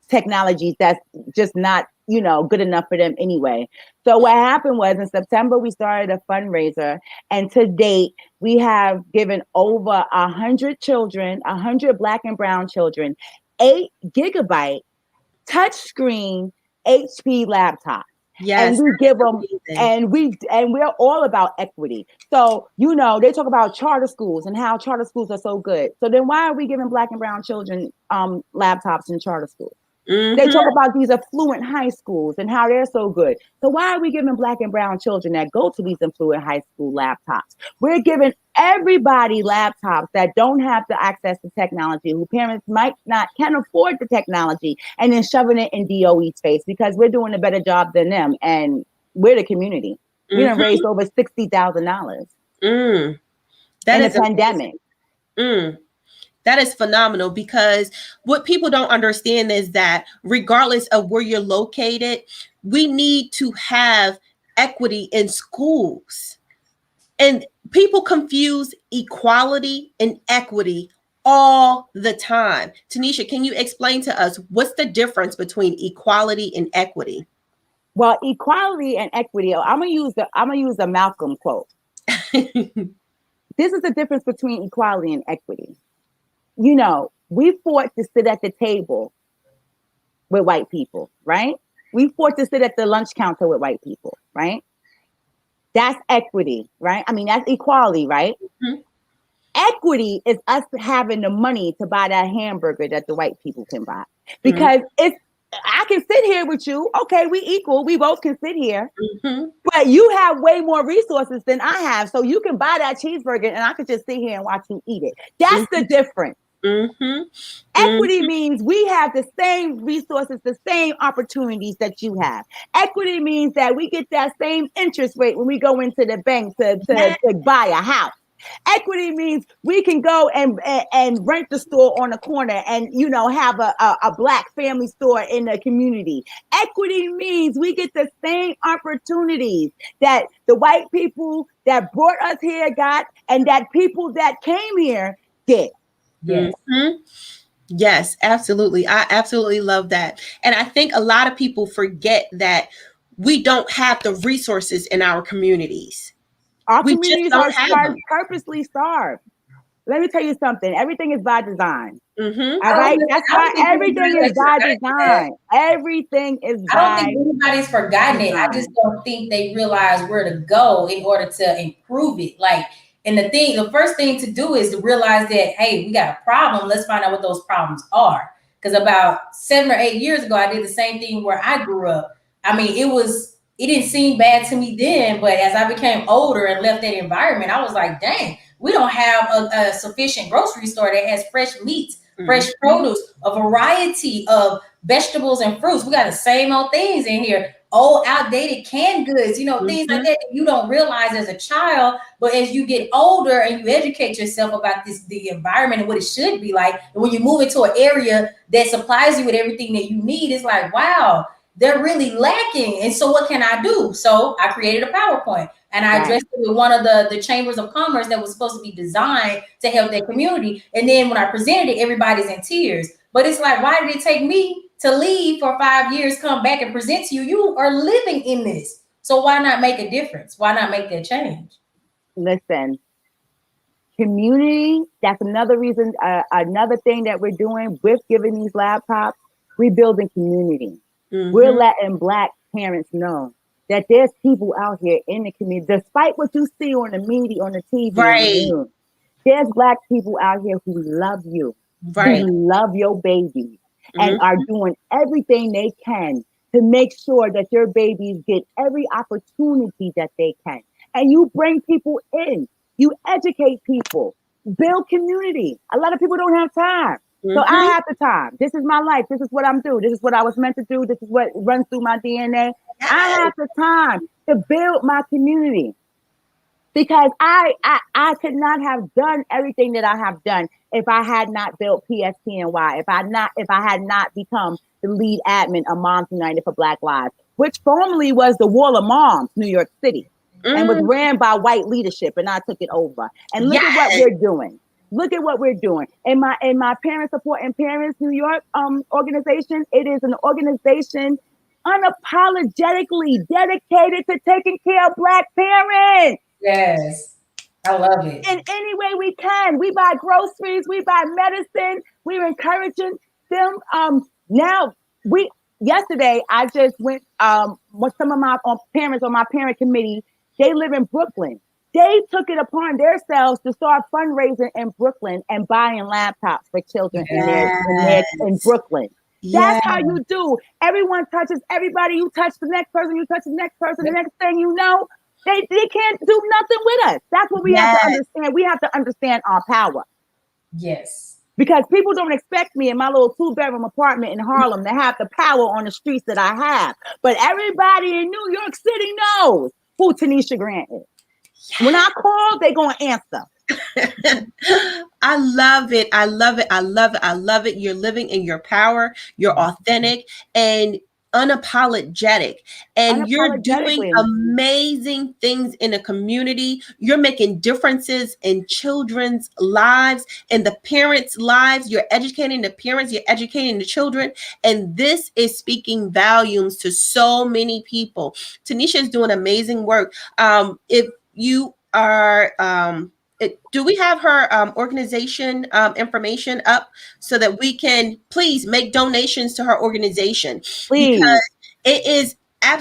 technologies that's just not good enough for them anyway. So what happened was, in September we started a fundraiser, and to date we have given over 100 children, 100 Black and brown children, 8 gigabyte touchscreen HP laptops. Yes. And we give them, and we're all about equity. So they talk about charter schools and how charter schools are so good. So then why are we giving Black and brown children laptops in charter schools? Mm-hmm. They talk about these affluent high schools and how they're so good. So why are we giving Black and brown children that go to these affluent high school laptops? We're giving everybody laptops that don't have the access to technology, who parents can't afford the technology, and then shoving it in DOE's face, because we're doing a better job than them, and we're the community. Mm-hmm. We done raised over $60,000 in the pandemic. That is phenomenal, because what people don't understand is that regardless of where you're located, we need to have equity in schools. And people confuse equality and equity all the time. Tanesha, can you explain to us what's the difference between equality and equity? Well, equality and equity, I'm gonna use the Malcolm quote. This is the difference between equality and equity. We fought to sit at the table with white people, right? We forced to sit at the lunch counter with white people, right? That's equity, right? I mean, that's equality, right? Mhm. Equity is us having the money to buy that hamburger that the white people can buy. Because it's, I can sit here with you. Okay, we equal. We both can sit here. Mhm. But you have way more resources than I have. So you can buy that cheeseburger and I could just sit here and watch you eat it. That's the difference. Mhm. Equity means we have the same resources, the same opportunities that you have. Equity means that we get that same interest rate when we go into the bank to buy a house. Equity means we can go and rent the store on the corner and, you know, have a black family store in the community. Equity means we get the same opportunities that the white people that brought us here got and that people that came here get. Yes. Mhm. Yes, absolutely. I absolutely love that. And I think a lot of people forget that we don't have the resources in our communities. Our We just communities are don't have them. purposely starved. Let me tell you something. Everything is by design. Mhm. All right. That's I don't why think everything is anybody's by forgotten that. design. Everything is I don't by think anybody's forgotten it. I just design. don't think they realize where to go in order to improve it. Like, and the first thing to do is to realize that, hey, we got a problem. Let's find out what those problems are. Because about 7 or 8 years ago, I did the same thing where I grew up. I mean, it didn't seem bad to me then, but as I became older and left that environment, I was like, dang, we don't have a sufficient grocery store that has fresh meats, fresh produce, a variety of vegetables and fruits. We got the same old things in here, old outdated canned goods, you know, things like that you don't realize as a child. But as you get older and you educate yourself about the environment and what it should be like, and when you move into an area that supplies you with everything that you need, it's like, wow, they're really lacking. And so what can I do? So I created a PowerPoint and I addressed it with one of the chambers of commerce that was supposed to be designed to help their community. And then when I presented it, everybody's in tears. But it's like, why did it take me to leave for 5 years, come back and present to you? You are living in this. So why not make a difference? Why not make that change? Listen, community, that's another reason, another thing that we're doing with giving these laptops, we're building community. We're letting Black parents know that there's people out here in the community, despite what you see on the media, on the TV, on the news, there's Black people out here who love you, who love your babies, and are doing everything they can to make sure that your babies get every opportunity that they can. And you bring people in, you educate people, build community. A lot of people don't have time. So I have the time. This is my life. This is what I'm doing. This is what I was meant to do. This is what runs through my DNA. I have the time to build my community because I could not have done everything that I have done if I had not built PSPNY, if I had not become the lead admin of Moms United for Black Lives, which formerly was the Wall of Moms, New York City, and was ran by white leadership, and I took it over. And look at what we're doing. Look at what we're doing. In my Parent Supporting Parents New York organization, it is an organization unapologetically dedicated to taking care of Black parents. Yes, I love it. In any way we can. We buy groceries, we buy medicine, we're encouraging them. Yesterday I just went with some of my parents on my parent committee. They live in Brooklyn. They took it upon themselves to start fundraising in Brooklyn and buying laptops for children in Brooklyn. That's how you do. Everyone touches everybody. You touch the next person, you touch the next person. The next thing you know, they can't do nothing with us. That's what we have to understand. We have to understand our power. Yes. Because people don't expect me in my little 2-bedroom apartment in Harlem to have the power on the streets that I have. But everybody in New York City knows who Tanesha Grant is. When I call, they're going to answer. I love it. I love it. I love it. I love it. You're living in your power. You're authentic and unapologetic. And you're doing amazing things in a community. You're making differences in children's lives and the parents' lives. You're educating the parents. You're educating the children. And this is speaking volumes to so many people. Tanesha is doing amazing work. If you are do we have her organization information up so that we can please make donations to her organization? Please. Because It is.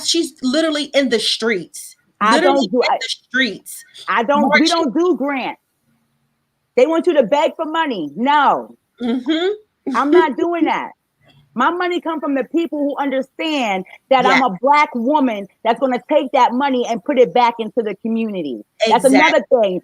She's literally in the streets. I don't do the streets. I don't. Marching. We don't do grants. They want you to beg for money. No, I'm not doing that. My money comes from the people who understand that I'm a Black woman that's going to take that money and put it back into the community. That's another thing.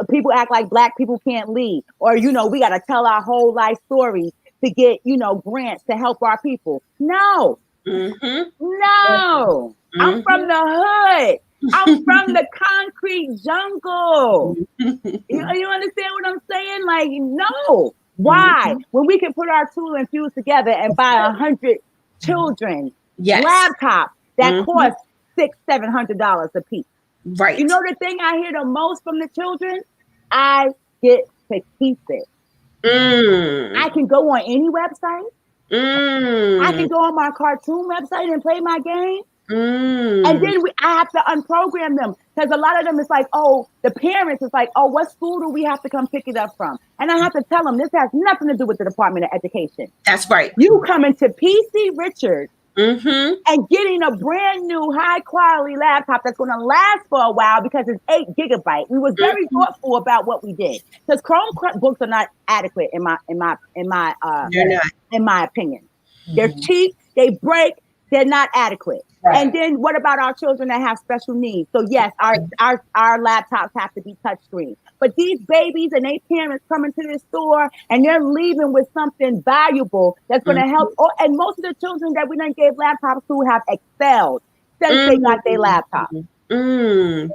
People act like Black people can't lead, or, you know, we got to tell our whole life stories to get, you know, grants to help our people. No, no, I'm from the hood. I'm from the concrete jungle. You understand what I'm saying? Like, no. Why? When we can put our tool and fuse together and buy 100 children laptops that cost $600-700 a piece. Right. You know the thing I hear the most from the children? I get to keep it. I can go on any website. I can go on my cartoon website and play my game. And then I have to unprogram them, because a lot of them is like, oh, the parents is like, oh, what school do we have to come pick it up from? And I have to tell them this has nothing to do with the Department of Education. That's right. You coming to PC Richards and getting a brand new high quality laptop that's going to last for a while because it's 8 gigabytes. We was very thoughtful about what we did, because Chromebooks are not adequate in my opinion. They're cheap, they break, they're not adequate. Right. And then what about our children that have special needs? So yes, our laptops have to be touchscreen. But these babies and their parents coming to the store and they're leaving with something valuable that's going to help. And most of the children that we done gave laptops to have excelled since they got their laptops.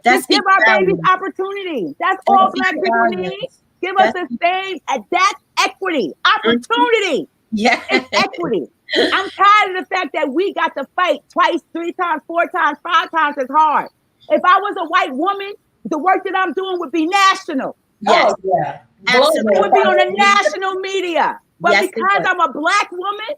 Just give our babies opportunity. That's all Black people need. Give us the same. That's equity, opportunity. Yeah, it's equity. I'm tired of the fact that we got to fight twice, 3 times, 4 times, 5 times as hard. If I was a white woman, the work that I'm doing would be national. Yes. Oh, yeah. It would be on the national media. But because I'm a Black woman,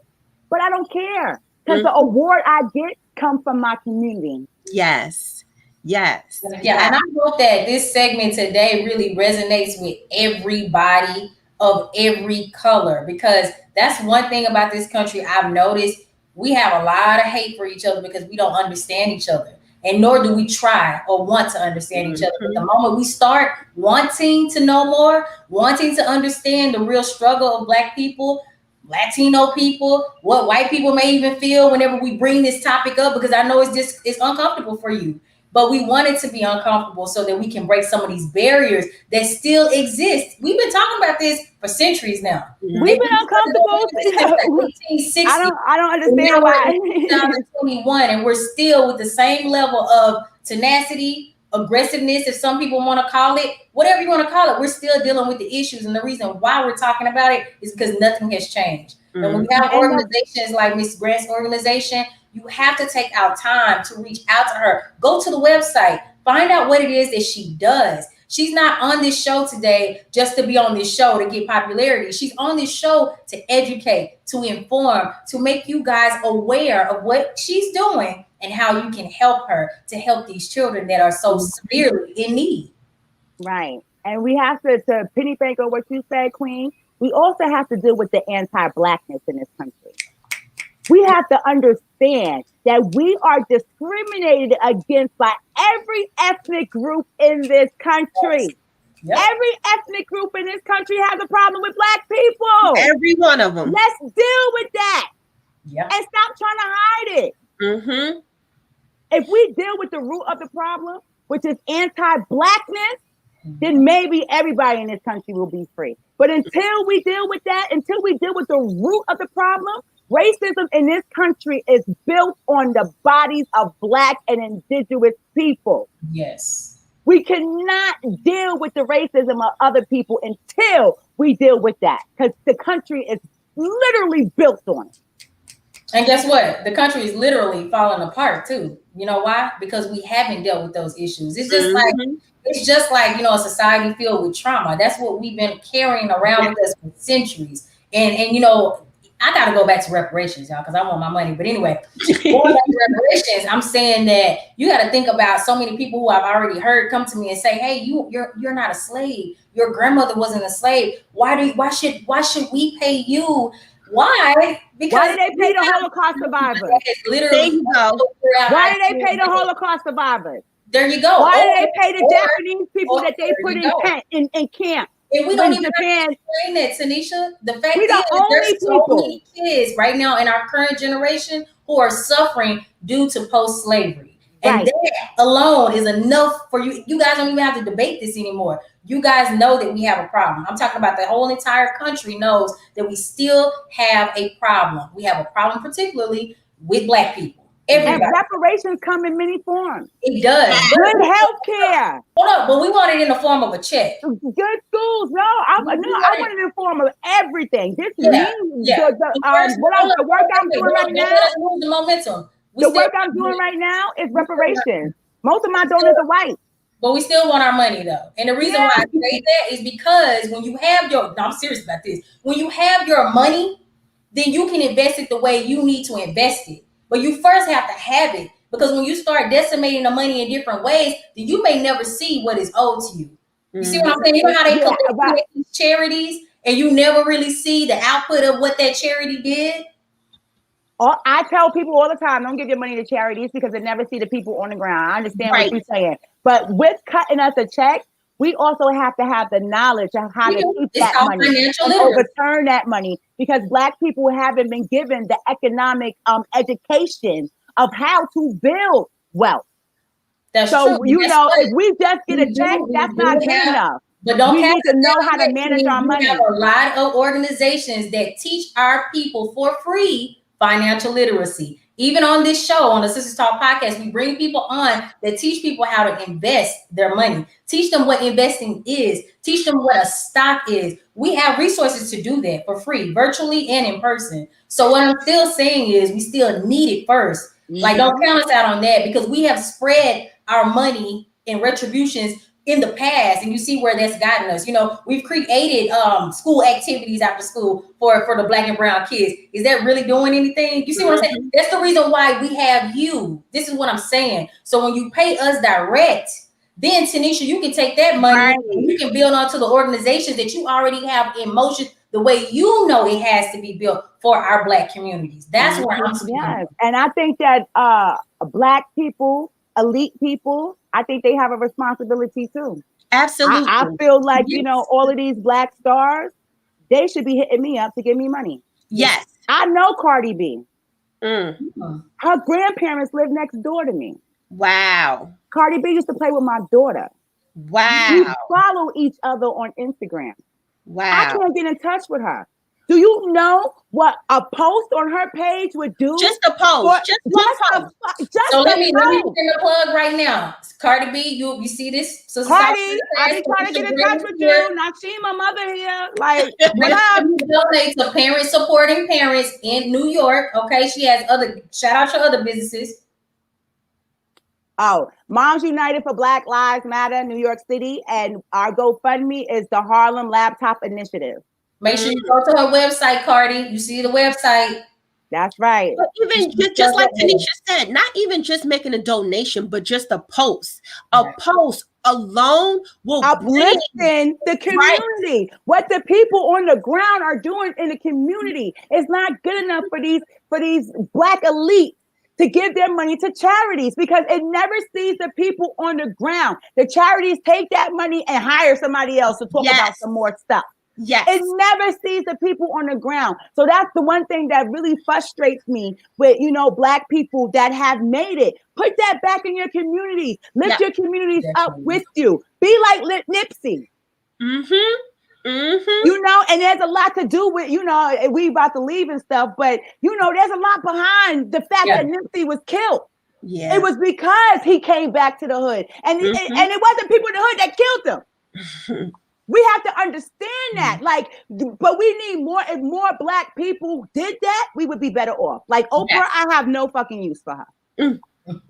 but I don't care. Because the award I get comes from my community. Yes. Yes. Yeah. And I hope that this segment today really resonates with everybody of every color, because that's one thing about this country I've noticed. We have a lot of hate for each other because we don't understand each other, and nor do we try or want to understand each other. But the moment we start wanting to know more, wanting to understand the real struggle of Black people, Latino people, what white people may even feel whenever we bring this topic up, because I know it's uncomfortable for you. But we want it to be uncomfortable so that we can break some of these barriers that still exist. We've been talking about this for centuries now. We've been uncomfortable since 1860. I don't understand why. 2021, and we're still with the same level of tenacity, aggressiveness, if some people want to call it, whatever you want to call it. We're still dealing with the issues, and the reason why we're talking about it is because nothing has changed. And when we have organizations like Miss Grant's organization, you have to take out time to reach out to her. Go to the website, find out what it is that she does. She's not on this show today just to be on this show to get popularity. She's on this show to educate, to inform, to make you guys aware of what she's doing and how you can help her to help these children that are so severely in need. Right. And we have to penny bank on what you said, Queen. We also have to deal with the anti-Blackness in this country. We have to understand that we are discriminated against by every ethnic group in this country. Yep. Every ethnic group in this country has a problem with Black people. Every one of them. Let's deal with that. Yep. And stop trying to hide it. If we deal with the root of the problem, which is anti-Blackness, then maybe everybody in this country will be free. But until we deal with that, until we deal with the root of the problem, racism in this country is built on the bodies of Black and Indigenous people. Yes. We cannot deal with the racism of other people until we deal with that, because the country is literally built on it. And guess what? The country is literally falling apart too. You know why? Because we haven't dealt with those issues. It's just like, you know, a society filled with trauma. That's what we've been carrying around with us for centuries. And you know, I got to go back to reparations, y'all, because I want my money. But anyway, going back to reparations, I'm saying that you got to think about so many people who I've already heard come to me and say, "Hey, you're not a slave. Your grandmother wasn't a slave. Why should we pay you Why? Because why did they pay the Holocaust survivors? Literally, there you go. Why did they pay the Holocaust survivors? There you go. Why did they pay the Japanese people that they put in camp? And we don't even Japan, have to explain that, Tanesha. The fact we is, there's so many kids right now in our current generation who are suffering due to post-slavery. And that alone is enough for you. You guys don't even have to debate this anymore. You guys know that we have a problem. I'm talking about the whole entire country knows that we still have a problem. We have a problem particularly with Black people. Everybody. And reparations come in many forms. It does. Good health care. Hold up, but we want it in the form of a check. Good schools. No, I want it in the form of everything. This means the work I'm doing right now. The momentum. The work I'm doing right now is reparations. Most of my donors are white. But we still want our money though. And the reason why I say that is because when you have I'm serious about this. When you have your money, then you can invest it the way you need to invest it. But you first have to have it, because when you start decimating the money in different ways, then you may never see what is owed to you. You see what I'm saying? You know how they collect these charities and you never really see the output of what that charity did? I tell people all the time, don't give your money to charities because they never see the people on the ground. I understand what you're saying. But with cutting us a check, we also have to have the knowledge of how to keep that money and overturn that money, because Black people haven't been given the economic education of how to build wealth. That's so true. If we just get a check, that's not good enough. But don't we need to know how to manage our money. We have a lot of organizations that teach our people for free financial literacy. Even on this show, on the Sistas Talk podcast, we bring people on that teach people how to invest their money, teach them what investing is, teach them what a stock is. We have resources to do that for free, virtually and in person. So what I'm still saying is we still need it first. Like, don't count us out on that, because we have spread our money in retributions in the past, and you see where that's gotten us. We've created school activities after school for the Black and brown kids. Is that really doing anything? You see what I'm saying? That's the reason why we have you. This is what I'm saying. So when you pay us direct, then Tanesha, you can take that money and you can build onto the organizations that you already have in motion the way you know it has to be built for our Black communities. That's where I'm speaking. Yes. And I think that Black people, elite people, I think they have a responsibility too. Absolutely. I feel like, all of these Black stars, they should be hitting me up to give me money. Yes. I know Cardi B. Her grandparents live next door to me. Wow. Cardi B used to play with my daughter. Wow. We follow each other on Instagram. Wow. I can't get in touch with her. Do you know what a post on her page would do? Just a post. So let me bring a plug right now. Cardi B, you see this? So Cardi, I be trying to get in touch with you. Not seeing my mother here. Like, what up? Donate to Parents Supporting Parents in New York. Okay, she has shout out your other businesses. Oh, Moms United for Black Lives Matter, New York City, and our GoFundMe is the Harlem Laptop Initiative. Make sure you go to her website, Cardi. You see the website. That's right. But even just like Tanesha said, not even just making a donation, but just a post. A post alone will uplifting the community. What the people on the ground are doing in the community is not good enough for these Black elites to give their money to charities, because it never sees the people on the ground. The charities take that money and hire somebody else to talk about some more stuff. Yes. It never sees the people on the ground. So that's the one thing that really frustrates me with, Black people that have made it. Put that back in your communities. Lift your communities up with you. Be like Nipsey. And there's a lot to do with, we about to leave and stuff, but, there's a lot behind the fact that Nipsey was killed. Yeah. It was because he came back to the hood. And, and it wasn't people in the hood that killed him. We have to understand that, but we need more. If more Black people did that, we would be better off. Like Oprah, I have no fucking use for her.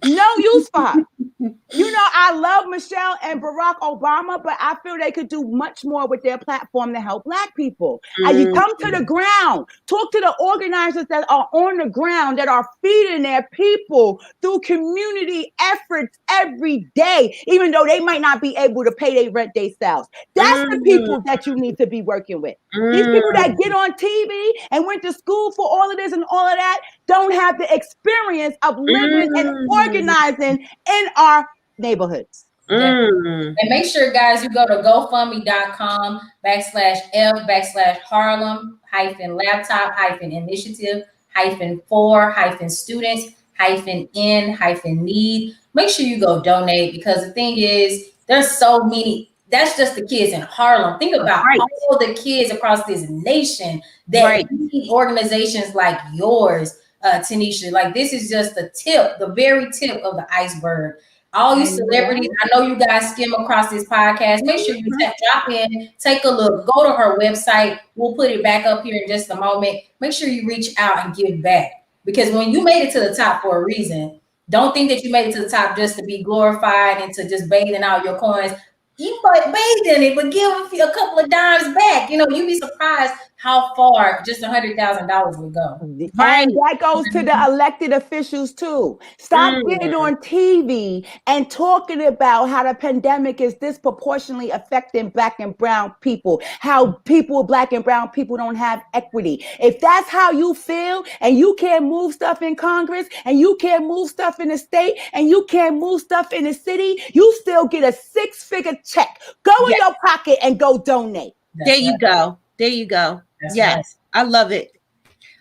No use for her. You know, I love Michelle and Barack Obama, but I feel they could do much more with their platform to help Black people. And you come to the ground, talk to the organizers that are on the ground, that are feeding their people through community efforts every day, even though they might not be able to pay their rent themselves. That's the people that you need to be working with. These people that get on TV and went to school for all of this and all of that don't have the experience of living and organizing in our neighborhoods. And make sure, guys, you go to GoFundMe.com/F/Harlem-laptop-initiative-4-students-N-need. Make sure you go donate, because the thing is, there's so many. That's just the kids in Harlem. Think about all the kids across this nation that need organizations like yours, Tanesha. Like, this is just the tip, the very tip of the iceberg. All you celebrities, I know you guys skim across this podcast. Make sure you drop in, take a look, go to her website. We'll put it back up here in just a moment. Make sure you reach out and give back, because when you made it to the top for a reason, don't think that you made it to the top just to be glorified and to just bathing out your coins. You might bathe in it, but give a couple of dimes back. You know, you'd be surprised how far just $100,000 would go. And that goes to the elected officials too. Stop getting on TV and talking about how the pandemic is disproportionately affecting Black and brown people, how people, Black and brown people, don't have equity. If that's how you feel, and you can't move stuff in Congress, and you can't move stuff in the state, and you can't move stuff in the city, you still get a 6-figure check. Go in your pocket and go donate. There you go. There you go. Yes, I love it.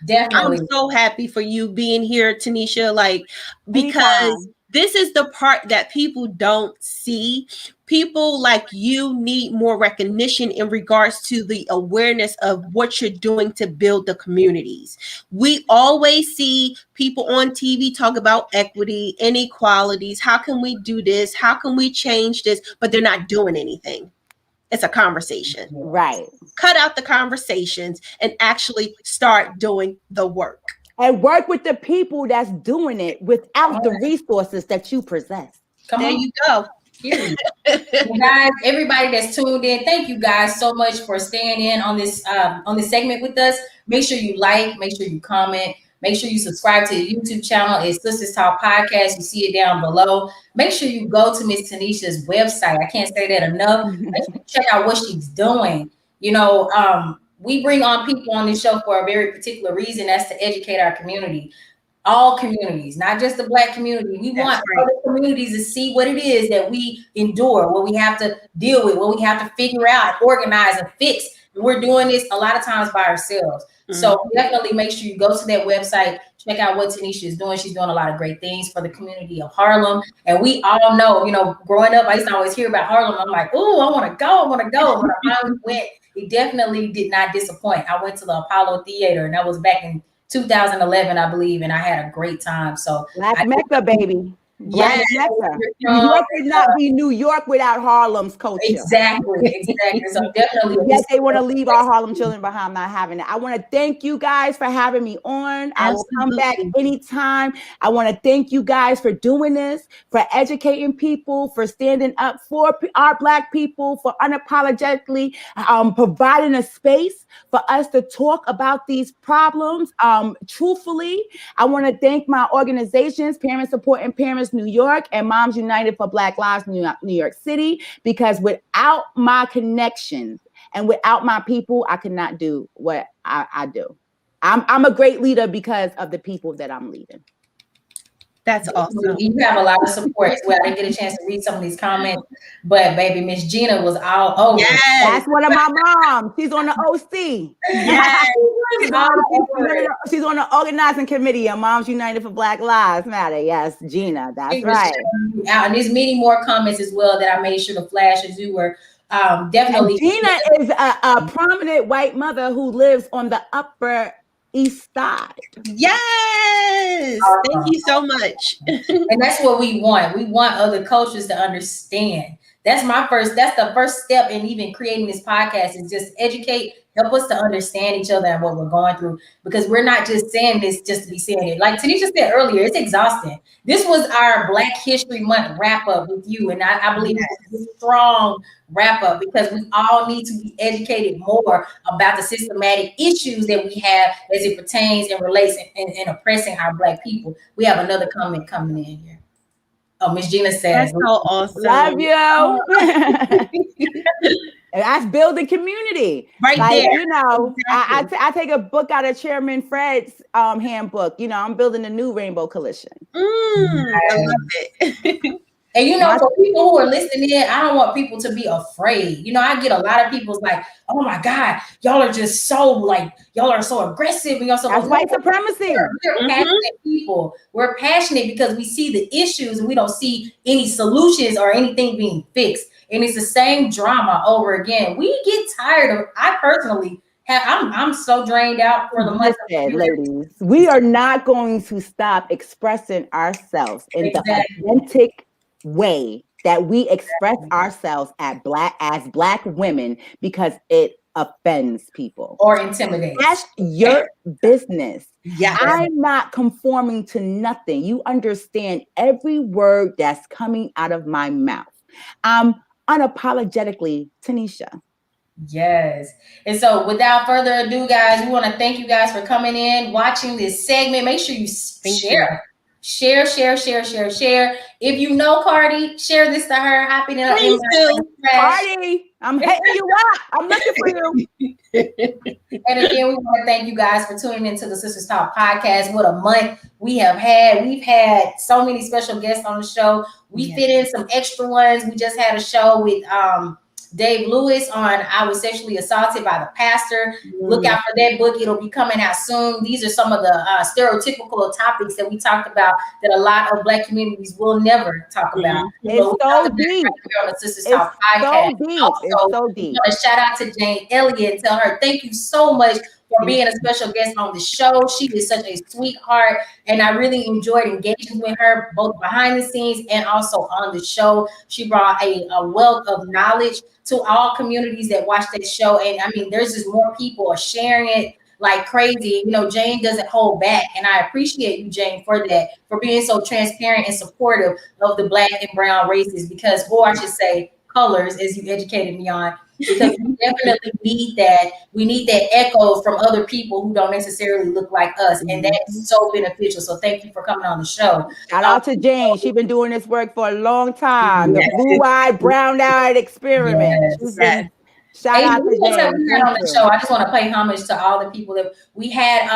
Definitely. I'm so happy for you being here, Tanesha, like, because this is the part that people don't see. People like you need more recognition in regards to the awareness of what you're doing to build the communities. We always see people on TV talk about equity, inequalities. How can we do this? How can we change this? But they're not doing anything. It's a conversation. Right. Cut out the conversations and actually start doing the work. And work with the people that's doing it without the resources that you possess. There you go. Well, guys, everybody that's tuned in, thank you guys so much for staying in on this segment with us. Make sure you like, make sure you comment. Make sure you subscribe to the YouTube channel. It's Sistas Talk Podcast. You see it down below. Make sure you go to Miss Tanesha's website. I can't say that enough. Make sure you check out what she's doing. You know, we bring on people on this show for a very particular reason. That's to educate our community. All communities, not just the Black community. We want other communities to see what it is that we endure, what we have to deal with, what we have to figure out, organize, and fix. And we're doing this a lot of times by ourselves. So definitely make sure you go to that website, check out what Tanesha is doing. She's doing a lot of great things for the community of Harlem. And we all know, you know, growing up, I used to always hear about Harlem. I'm like, oh, I want to go. I want to go. When I finally went, it definitely did not disappoint. I went to the Apollo Theater, and that was back in 2011, I believe, and I had a great time. So Black Mecca, baby. Black Mecca. New York would not be New York without Harlem's culture. Exactly. So definitely. Yes, they want to leave our Harlem children behind, not having it. I want to thank you guys for having me on. I will come back anytime. I want to thank you guys for doing this, for educating people, for standing up for our Black people, for unapologetically providing a space for us to talk about these problems truthfully. I want to thank my organizations, Parents Supporting Parents New York and Moms United for Black Lives New York City, because without my connections and without my people, I could not do what I do. I'm a great leader because of the people that I'm leading. That's awesome. You have a lot of support as well. I didn't get a chance to read some of these comments, but baby, Miss Gina was all over. Yes. That's one of my moms. She's on the OC. Yes. She's on the organizing committee of Moms United for Black Lives Matter. Yes, Gina. That's right. And there's many more comments as well that I made sure to flash as you were definitely. And Gina is a prominent white mother who lives on the Upper East Side. Yes. Thank you so much. And that's what we want. We want other cultures to understand that's the first step in even creating this podcast, is just educate, help us to understand each other and what we're going through, because we're not just saying this just to be saying it. Like Tanesha said earlier, it's exhausting. This was our Black History Month wrap up with you, and I believe it's a strong wrap up, because we all need to be educated more about the systematic issues that we have as it pertains and relates and oppressing our Black people. We have another comment coming in here. Oh, Miss Gina says, That's so awesome. Love you. That's building community. Right like, there. You know, Exactly. I take a book out of Chairman Fred's handbook. You know, I'm building a new Rainbow Coalition. I love it. And you know, for people who are listening in, I don't want people to be afraid. You know, I get a lot of people's like, "Oh my God, y'all are just so like, y'all are so aggressive." And y'all so that's white supremacy. We're passionate people. We're passionate because we see the issues and we don't see any solutions or anything being fixed. And it's the same drama over again. We get tired of. I personally have. I'm so drained out for the month. Ladies, we are not going to stop expressing ourselves in the authentic way that we express ourselves as Black women, because it offends people or intimidates. That's your business. Yeah, I'm not conforming to nothing. You understand every word that's coming out of my mouth. I'm unapologetically Tanesha. Yes. And so without further ado, guys, we want to thank you guys for coming in, watching this segment. Make sure you share. Share. If you know Cardi, share this to her. Hop in Please do. Cardi, I'm hitting you up. I'm looking for you. And again, we want to thank you guys for tuning into the Sistas Talk podcast. What a month we have had. We've had so many special guests on the show. We fit in some extra ones. We just had a show with Dave Lewis on I Was Sexually Assaulted by the Pastor. Look out for that book. It'll be coming out soon. These are some of the stereotypical topics that we talked about that a lot of Black communities will never talk about. It's so deep. On the Sistas Talk podcast. It's so deep. A shout out to Jane Elliott and tell her thank you so much for being a special guest on the show. She is such a sweetheart, and I really enjoyed engaging with her both behind the scenes and also on the show. She brought a wealth of knowledge to all communities that watch that show. And I mean, there's just more people are sharing it like crazy. You know, Jane doesn't hold back. And I appreciate you, Jane, for that, for being so transparent and supportive of the Black and brown races, because, or I should say colors, as you educated me on, because we definitely need that. We need that echo from other people who don't necessarily look like us. And that's so beneficial. So thank you for coming on the show. Shout out to Jane. She's been doing this work for a long time. The blue-eyed, brown-eyed experiment. Shout out to Jane. We had on the show. I just want to pay homage to all the people that we had.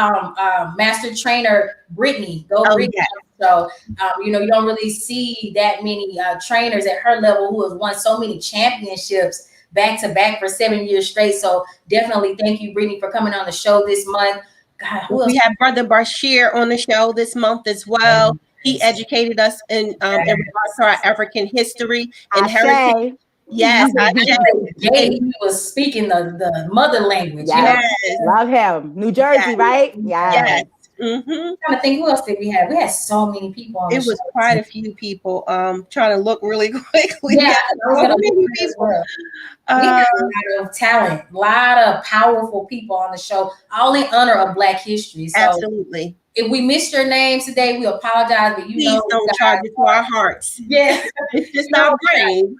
Master trainer Brittany. Brittany. So, you know, you don't really see that many trainers at her level who have won so many championships back to back for 7 years straight. So definitely thank you, Brittany, for coming on the show this month. God, we have Brother Bashir on the show this month as well. He educated us in regards to our African history and heritage. Yes, he was speaking the mother language. Yes. Love him. New Jersey, right? Yes. I'm trying to think, who else did we have? We had so many people on the show. It was quite a few people. Trying to look really quickly. Yeah, so many people. We had a lot of talent, a lot of powerful people on the show, all in honor of Black history. So absolutely. If we missed your name today, we apologize, but please don't charge it to our hearts. Yeah, it's just our brain.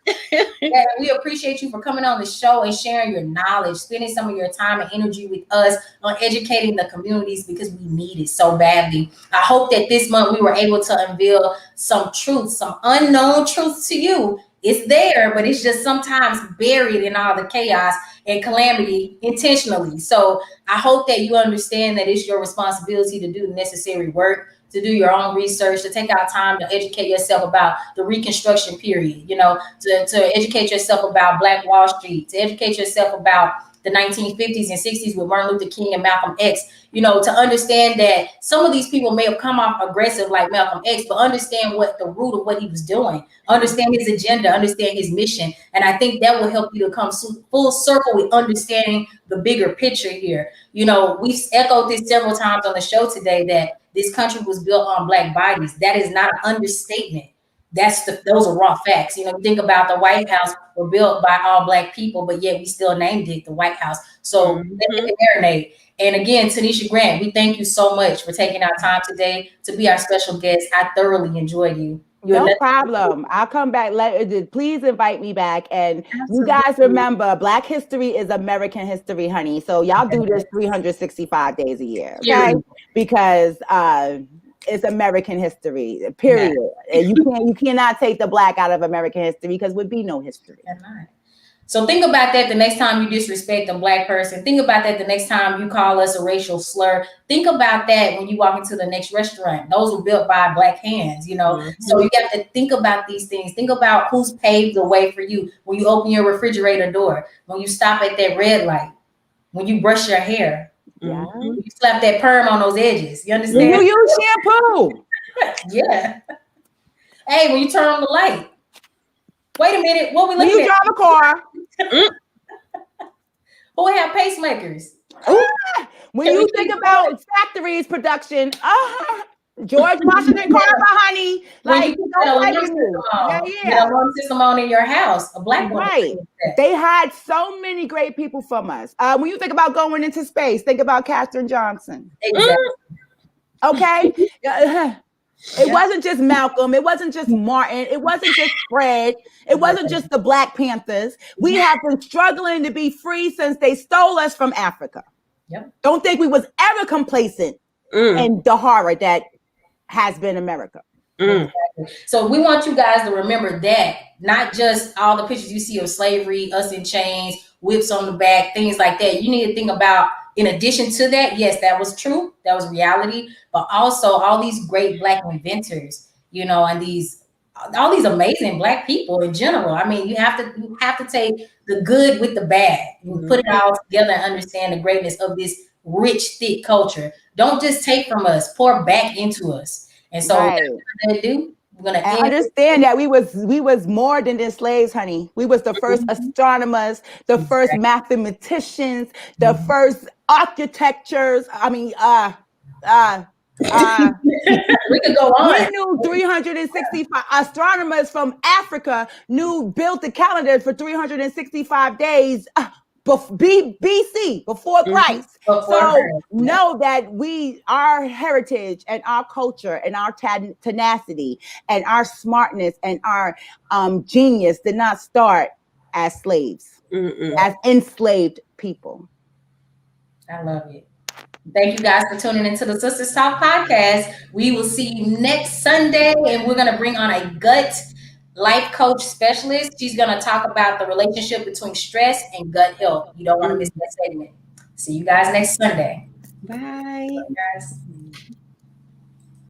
Yeah, we appreciate you for coming on the show and sharing your knowledge, spending some of your time and energy with us on educating the communities, because we need it so badly. I hope that this month we were able to unveil some truths, some unknown truths to you. It's there, but it's just sometimes buried in all the chaos and calamity intentionally. So I hope that you understand that it's your responsibility to do the necessary work, to do your own research, to take out time to educate yourself about the Reconstruction period, you know, to educate yourself about Black Wall Street, to educate yourself about the 1950s and 60s with Martin Luther King and Malcolm X, you know, to understand that some of these people may have come off aggressive like Malcolm X, but understand what the root of what he was doing, understand his agenda, understand his mission. And I think that will help you to come full circle with understanding the bigger picture here. You know, we've echoed this several times on the show today that this country was built on Black bodies. That is not an understatement. those are raw facts. You know, you think about the White House were built by all Black people, but yet we still named it the White House. So let it marinate. And again, Tanesha Grant, we thank you so much for taking our time today to be our special guest. I thoroughly enjoyed you. No problem. I'll come back. Please invite me back. And you guys remember, Black history is American history, honey. So y'all do this 365 days a year, okay? Because it's American history, period. You cannot take the Black out of American history because would be no history. So think about that the next time you disrespect a Black person. Think about that the next time you call us a racial slur. Think about that when you walk into the next restaurant. Those were built by Black hands, you know. So you have to think about these things. Think about who's paved the way for you when you open your refrigerator door, when you stop at that red light, when you brush your hair, when you slap that perm on those edges. You understand? When you use shampoo. Hey, when you turn on the light. Wait a minute. What we looking at? When you drive a car. Who have pacemakers? When you think about factories production, George Washington Carver, honey, like alarm system on in your house, a Black woman. Right. They had so many great people from us. When you think about going into space, think about Katherine Johnson. Exactly. Okay. It wasn't just Malcolm. It wasn't just Martin. It wasn't just Fred. It wasn't just the Black Panthers. We have been struggling to be free since they stole us from Africa. Don't think we was ever complacent in the horror that has been America. Exactly. So we want you guys to remember that, not just all the pictures you see of slavery, us in chains, whips on the back, things like that. You need to think about, in addition to that, yes, that was true. That was reality. But also all these great Black inventors, you know, and all these amazing Black people in general. I mean, you have to take the good with the bad. You put it all together and understand the greatness of this rich, thick culture. Don't just take from us, pour back into us. And so what we're gonna do, we're gonna understand that we was more than just slaves, honey. We was the first astronomers, the first mathematicians, the first architectures. I mean, we could go on. We knew 365 astronomers from Africa built the calendar for 365 days BC, before Christ. Know that our heritage and our culture and our tenacity and our smartness and our genius did not start as slaves, as enslaved people. I love it. Thank you guys for tuning into the Sistas Talk podcast. We will see you next Sunday, and we're going to bring on a gut life coach specialist. She's going to talk about the relationship between stress and gut health. You don't want to miss that segment. See you guys next Sunday. Bye. Bye, guys.